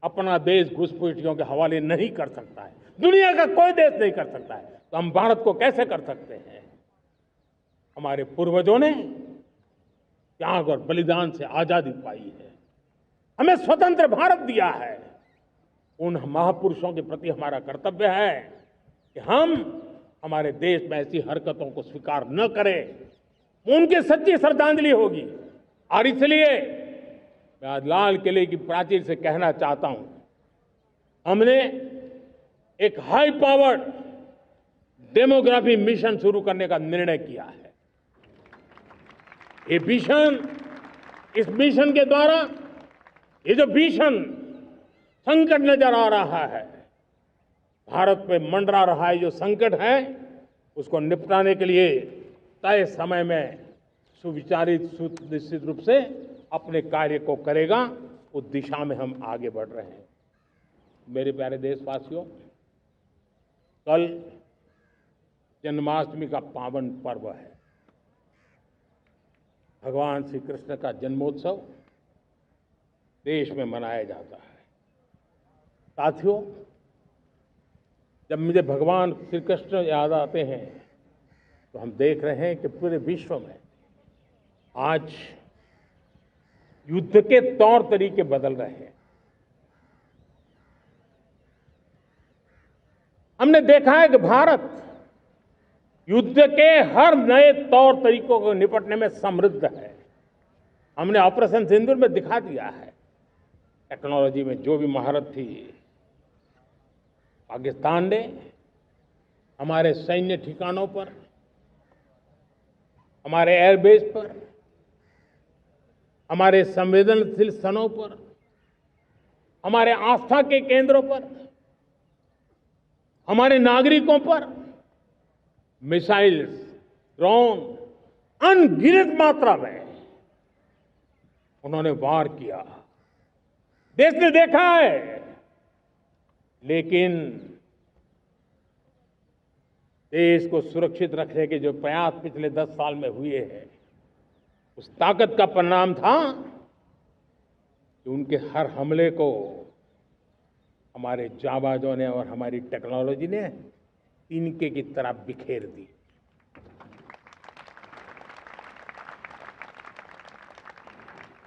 अपना देश घुसपैठियों के हवाले नहीं कर सकता है। दुनिया का कोई देश नहीं कर सकता है, तो हम भारत को कैसे कर सकते हैं? हमारे पूर्वजों ने त्याग और बलिदान से आजादी पाई है, हमें स्वतंत्र भारत दिया है। उन महापुरुषों के प्रति हमारा कर्तव्य है कि हम हमारे देश में ऐसी हरकतों को स्वीकार न करें। उनकी सच्ची श्रद्धांजलि होगी। और इसलिए मैं आज लाल किले की प्राचीर से कहना चाहता हूं, हमने एक हाई पावर्ड डेमोग्राफी मिशन शुरू करने का निर्णय किया है। ये मिशन, इस मिशन के द्वारा ये जो भीषण संकट नजर आ रहा है, भारत पे मंडरा रहा है जो संकट है, उसको निपटाने के लिए तय समय में सुविचारित, सुनिश्चित रूप से अपने कार्य को करेगा। उस दिशा में हम आगे बढ़ रहे हैं। मेरे प्यारे देशवासियों, कल जन्माष्टमी का पावन पर्व है। भगवान श्री कृष्ण का जन्मोत्सव देश में मनाया जाता है। साथियों, जब मुझे भगवान श्री कृष्ण याद आते हैं तो हम देख रहे हैं कि पूरे विश्व में आज युद्ध के तौर तरीके बदल रहे हैं। हमने देखा है कि भारत युद्ध के हर नए तौर तरीकों को निपटने में समृद्ध है। हमने ऑपरेशन सिंदूर में दिखा दिया है, टेक्नोलॉजी में जो भी महारत थी। पाकिस्तान ने हमारे सैन्य ठिकानों पर, हमारे एयरबेस पर, हमारे संवेदनशील स्थानों पर, हमारे आस्था के केंद्रों पर, हमारे नागरिकों पर मिसाइल्स, ड्रोन अनगिनत मात्रा में उन्होंने वार किया। देश ने देखा है, लेकिन देश को सुरक्षित रखने के जो प्रयास पिछले 10 साल में हुए हैं, उस ताकत का परिणाम था कि उनके हर हमले को हमारे जाबाजों ने और हमारी टेक्नोलॉजी ने तिनके की तरह बिखेर दी।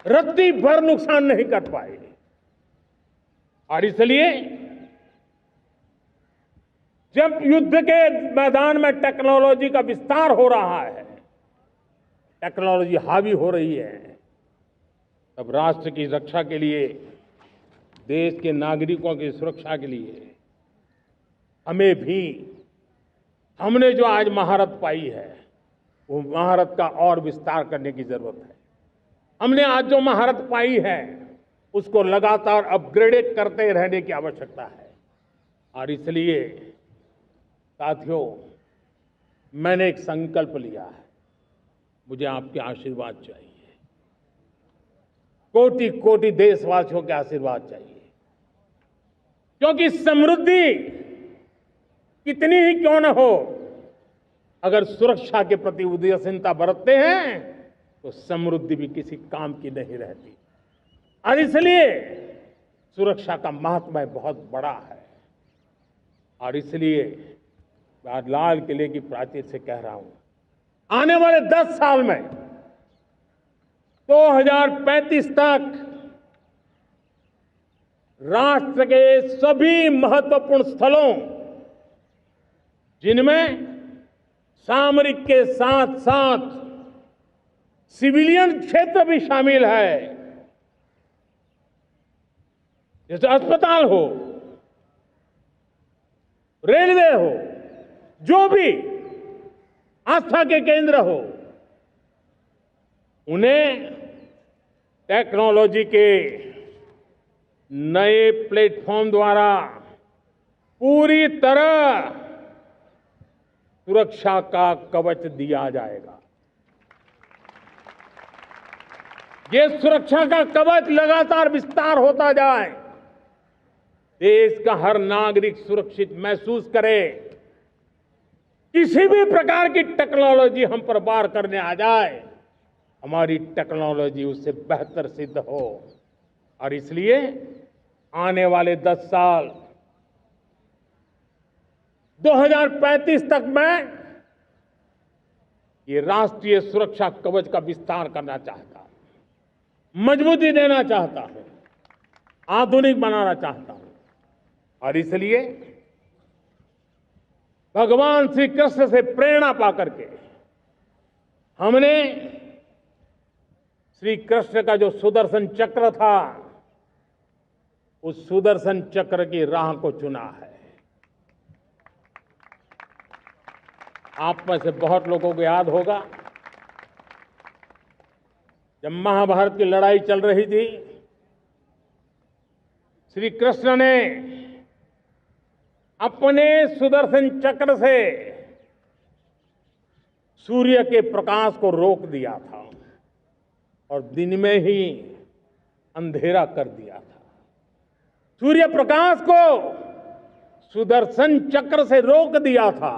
रत्ती भर नुकसान नहीं कर पाए। और इसलिए जब युद्ध के मैदान में टेक्नोलॉजी का विस्तार हो रहा है, टेक्नोलॉजी हावी हो रही है, तब राष्ट्र की रक्षा के लिए, देश के नागरिकों की सुरक्षा के लिए हमें भी, हमने जो आज महारत पाई है, वो महारत का और विस्तार करने की जरूरत है। हमने आज जो महारत पाई है, उसको लगातार अपग्रेड करते रहने की आवश्यकता है। और इसलिए साथियों, मैंने एक संकल्प लिया है, मुझे आपके आशीर्वाद चाहिए, कोटि कोटि देशवासियों के आशीर्वाद चाहिए। क्योंकि समृद्धि कितनी ही क्यों न हो, अगर सुरक्षा के प्रति उदासीनता बरतते हैं तो समृद्धि भी किसी काम की नहीं रहती। और इसलिए सुरक्षा का महत्व बहुत बड़ा है। और इसलिए मैं आज लाल किले की प्राचीर से कह रहा हूं, आने वाले 10 साल में 2035 तक राष्ट्र के सभी महत्वपूर्ण स्थलों, जिनमें सामरिक के साथ साथ सिविलियन क्षेत्र भी शामिल है, जैसे अस्पताल हो, रेलवे हो, जो भी आस्था के केंद्र हो, उन्हें टेक्नोलॉजी के नए प्लेटफॉर्म द्वारा पूरी तरह सुरक्षा का कवच दिया जाएगा। ये सुरक्षा का कवच लगातार विस्तार होता जाए, देश का हर नागरिक सुरक्षित महसूस करे। किसी भी प्रकार की टेक्नोलॉजी हम पर वार करने आ जाए, हमारी टेक्नोलॉजी उससे बेहतर सिद्ध हो। और इसलिए आने वाले 10 साल 2035 तक मैं ये राष्ट्रीय सुरक्षा कवच का विस्तार करना चाहता हूं, मजबूती देना चाहता हूं, आधुनिक बनाना चाहता हूं। और इसलिए भगवान श्री कृष्ण से प्रेरणा पाकर के हमने श्री कृष्ण का जो सुदर्शन चक्र था, उस सुदर्शन चक्र की राह को चुना है। आप में से बहुत लोगों को याद होगा, जब महाभारत की लड़ाई चल रही थी, श्री कृष्ण ने अपने सुदर्शन चक्र से सूर्य के प्रकाश को रोक दिया था और दिन में ही अंधेरा कर दिया था। सूर्य प्रकाश को सुदर्शन चक्र से रोक दिया था।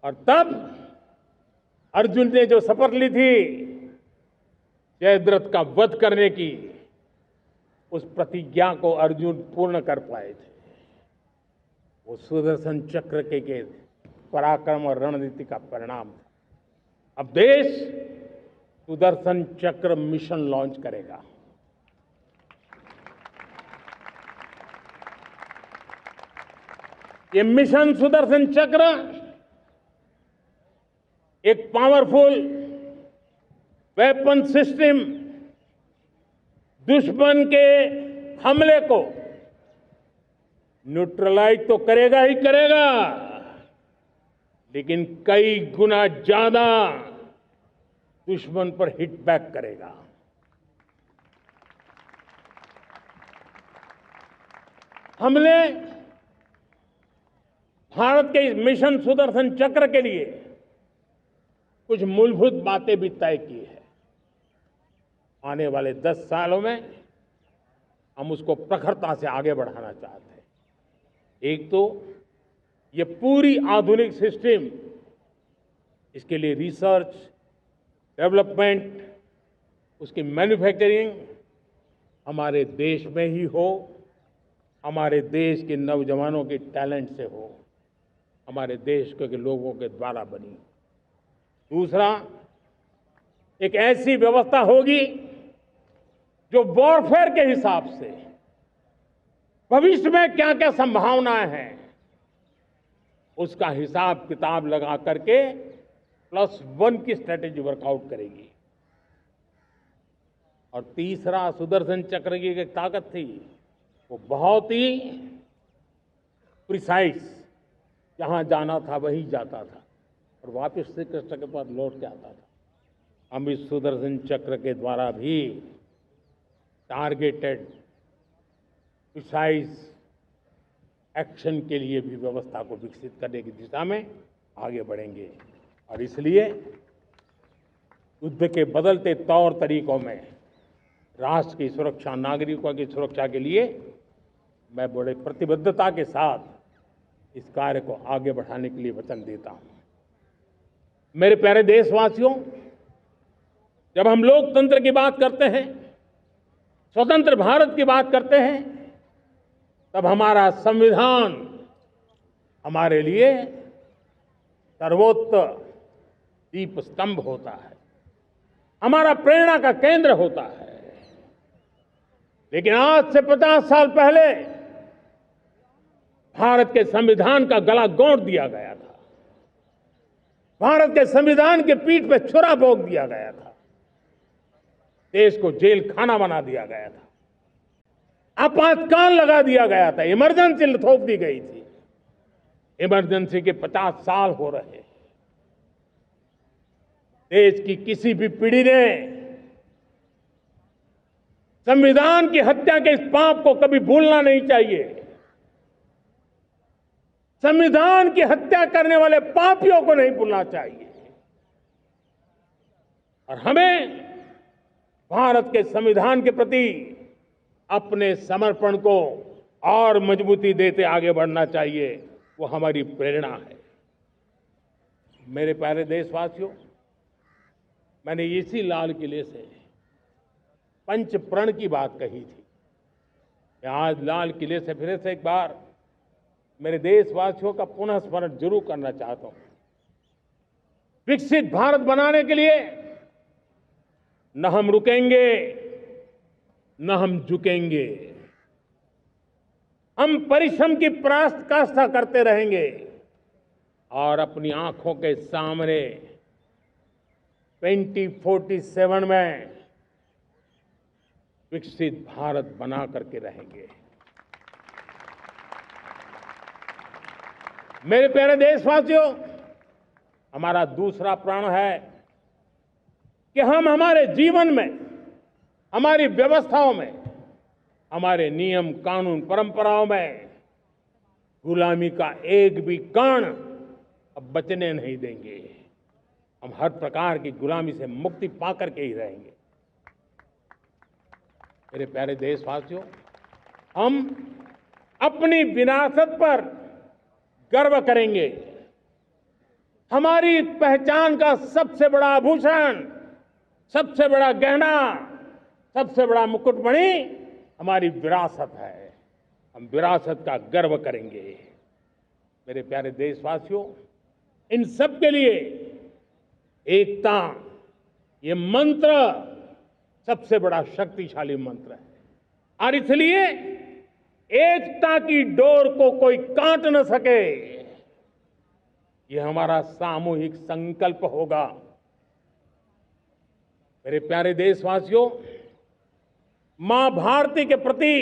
और तब अर्जुन ने जो शपथ ली थी जयद्रथ का वध करने की, उस प्रतिज्ञा को अर्जुन पूर्ण कर पाए थे। वो सुदर्शन चक्र के पराक्रम और रणनीति का परिणाम था। अब देश सुदर्शन चक्र मिशन लॉन्च करेगा। ये मिशन सुदर्शन चक्र एक पावरफुल वेपन सिस्टम दुश्मन के हमले को न्यूट्रलाइज तो करेगा ही करेगा, लेकिन कई गुना ज्यादा दुश्मन पर हिट बैक करेगा। हमने भारत के इस मिशन सुदर्शन चक्र के लिए कुछ मूलभूत बातें भी तय की है। आने वाले 10 सालों में हम उसको प्रखरता से आगे बढ़ाना चाहते हैं। एक तो ये पूरी आधुनिक सिस्टम, इसके लिए रिसर्च, डेवलपमेंट, उसकी मैन्युफैक्चरिंग हमारे देश में ही हो, हमारे देश के नौजवानों के टैलेंट से हो, हमारे देश के लोगों के द्वारा बनी। दूसरा, एक ऐसी व्यवस्था होगी जो वॉरफेयर के हिसाब से भविष्य में क्या क्या संभावनाएं हैं उसका हिसाब किताब लगा करके +1 की स्ट्रेटेजी वर्कआउट करेगी। और तीसरा, सुदर्शन चक्र की एक ताकत थी, वो बहुत ही प्रिसाइज, जहां जाना था वहीं जाता था और वापस श्री कृष्ण के पास लौट के आता था। हम इस सुदर्शन चक्र के द्वारा भी टारगेटेड प्रिसाइज एक्शन के लिए भी व्यवस्था को विकसित करने की दिशा में आगे बढ़ेंगे। और इसलिए युद्ध के बदलते तौर तरीकों में राष्ट्र की सुरक्षा, नागरिकों की सुरक्षा के लिए मैं बड़े प्रतिबद्धता के साथ इस कार्य को आगे बढ़ाने के लिए वचन देता हूं। मेरे प्यारे देशवासियों, जब हम लोकतंत्र की बात करते हैं, स्वतंत्र भारत की बात करते हैं, तब हमारा संविधान हमारे लिए सर्वोच्च दीप स्तंभ होता है, हमारा प्रेरणा का केंद्र होता है। लेकिन आज से 50 साल पहले भारत के संविधान का गला घोंट दिया गया था, भारत के संविधान के पीठ पे छुरा भोंक दिया गया था, देश को जेल खाना बना दिया गया था, आपातकाल लगा दिया गया था, इमरजेंसी थोप दी गई थी। इमरजेंसी के 50 साल हो रहे हैं। देश की किसी भी पीढ़ी ने संविधान की हत्या के इस पाप को कभी भूलना नहीं चाहिए। संविधान की हत्या करने वाले पापियों को नहीं भूलना चाहिए। और हमें भारत के संविधान के प्रति अपने समर्पण को और मजबूती देते आगे बढ़ना चाहिए। वो हमारी प्रेरणा है। मेरे प्यारे देशवासियों, मैंने इसी लाल किले से पंच प्रण की बात कही थी। मैं आज लाल किले से फिर से एक बार मेरे देशवासियों का पुनः स्मरण जरूर करना चाहता हूं। विकसित भारत बनाने के लिए न हम रुकेंगे, न हम झुकेंगे। हम परिश्रम की पराकाष्ठा करते रहेंगे और अपनी आंखों के सामने 2047 में विकसित भारत बना करके रहेंगे। मेरे प्यारे देशवासियों, हमारा दूसरा प्रण है कि हम हमारे जीवन में, हमारी व्यवस्थाओं में, हमारे नियम कानून परंपराओं में गुलामी का एक भी कण अब बचने नहीं देंगे। हम हर प्रकार की गुलामी से मुक्ति पाकर के ही रहेंगे। मेरे प्यारे देशवासियों, हम अपनी विरासत पर गर्व करेंगे। हमारी पहचान का सबसे बड़ा आभूषण, सबसे बड़ा गहना, सबसे बड़ा मुकुटमणि हमारी विरासत है। हम विरासत का गर्व करेंगे। मेरे प्यारे देशवासियों, इन सब के लिए एकता, ये मंत्र सबसे बड़ा शक्तिशाली मंत्र है और इसलिए एकता की डोर को कोई काट न सके, ये हमारा सामूहिक संकल्प होगा। मेरे प्यारे देशवासियों, मां भारती के प्रति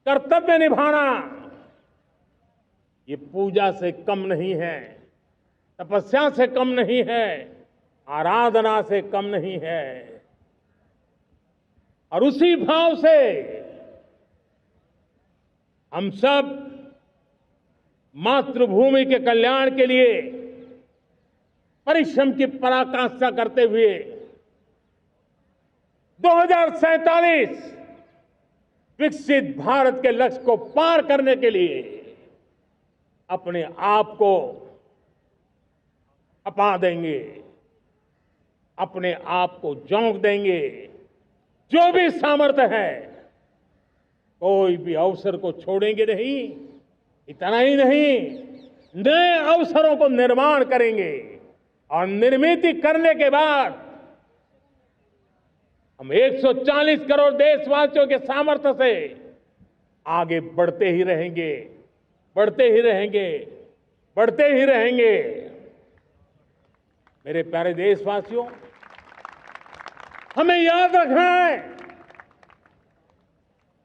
कर्तव्य निभाना ये पूजा से कम नहीं है, तपस्या से कम नहीं है, आराधना से कम नहीं है। और उसी भाव से हम सब मातृभूमि के कल्याण के लिए परिश्रम की पराकाष्ठा करते हुए 2047 विकसित भारत के लक्ष्य को पार करने के लिए अपने आप को खपा देंगे, अपने आप को झोंक देंगे। जो भी सामर्थ्य है, कोई भी अवसर को छोड़ेंगे नहीं। इतना ही नहीं, नए अवसरों को निर्माण करेंगे और निर्मित करने के बाद हम 140 करोड़ देशवासियों के सामर्थ्य से आगे बढ़ते ही रहेंगे, बढ़ते ही रहेंगे, बढ़ते ही रहेंगे। मेरे प्यारे देशवासियों, हमें याद रखना है,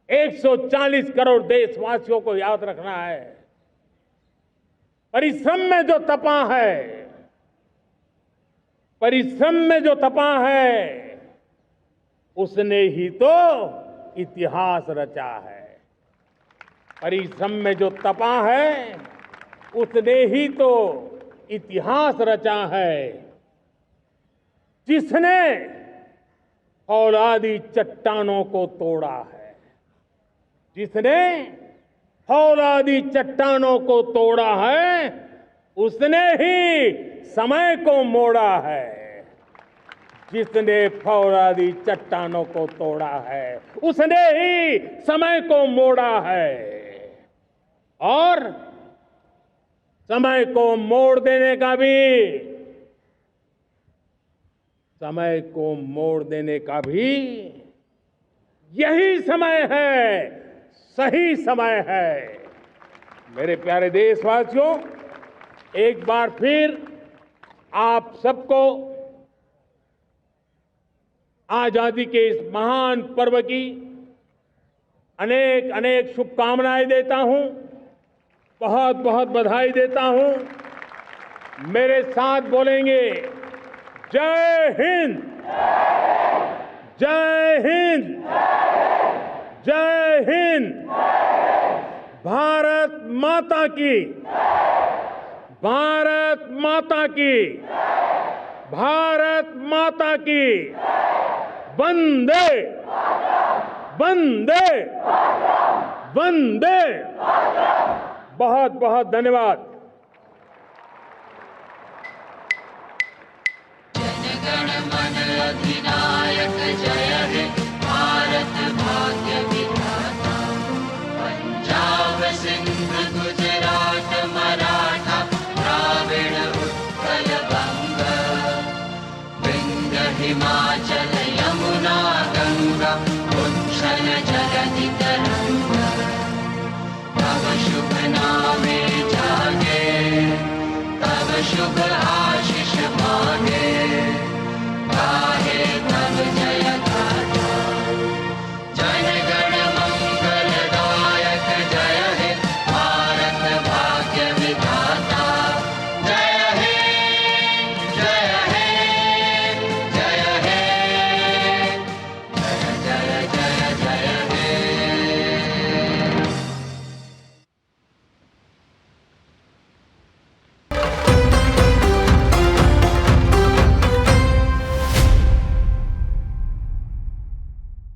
140 करोड़ देशवासियों को याद रखना है, परिश्रम में जो तपा है, परिश्रम में जो तपा है, उसने ही तो इतिहास रचा है। परिश्रम में जो तपा है, उसने ही तो इतिहास रचा है। जिसने फौलादी चट्टानों को तोड़ा है, जिसने फौलादी चट्टानों को तोड़ा है, उसने ही समय को मोड़ा है। जिसने फौलादी चट्टानों को तोड़ा है, उसने ही समय को मोड़ा है। और समय को मोड़ देने का भी, समय को मोड़ देने का भी यही समय है, सही समय है। मेरे प्यारे देशवासियों, एक बार फिर आप सबको आजादी के इस महान पर्व की अनेक अनेक शुभकामनाएं देता हूं, बहुत बहुत बधाई देता हूं। मेरे साथ बोलेंगे, जय हिंद, जय हिंद, जय हिंद। भारत माता की, भारत माता की, भारत माता की। वंदे, वंदे, वंदे। बहुत बहुत धन्यवाद। जनगण मन अधिनायक जय हे भारत भाग्य विधाता। पंजाब सिंध गुजरात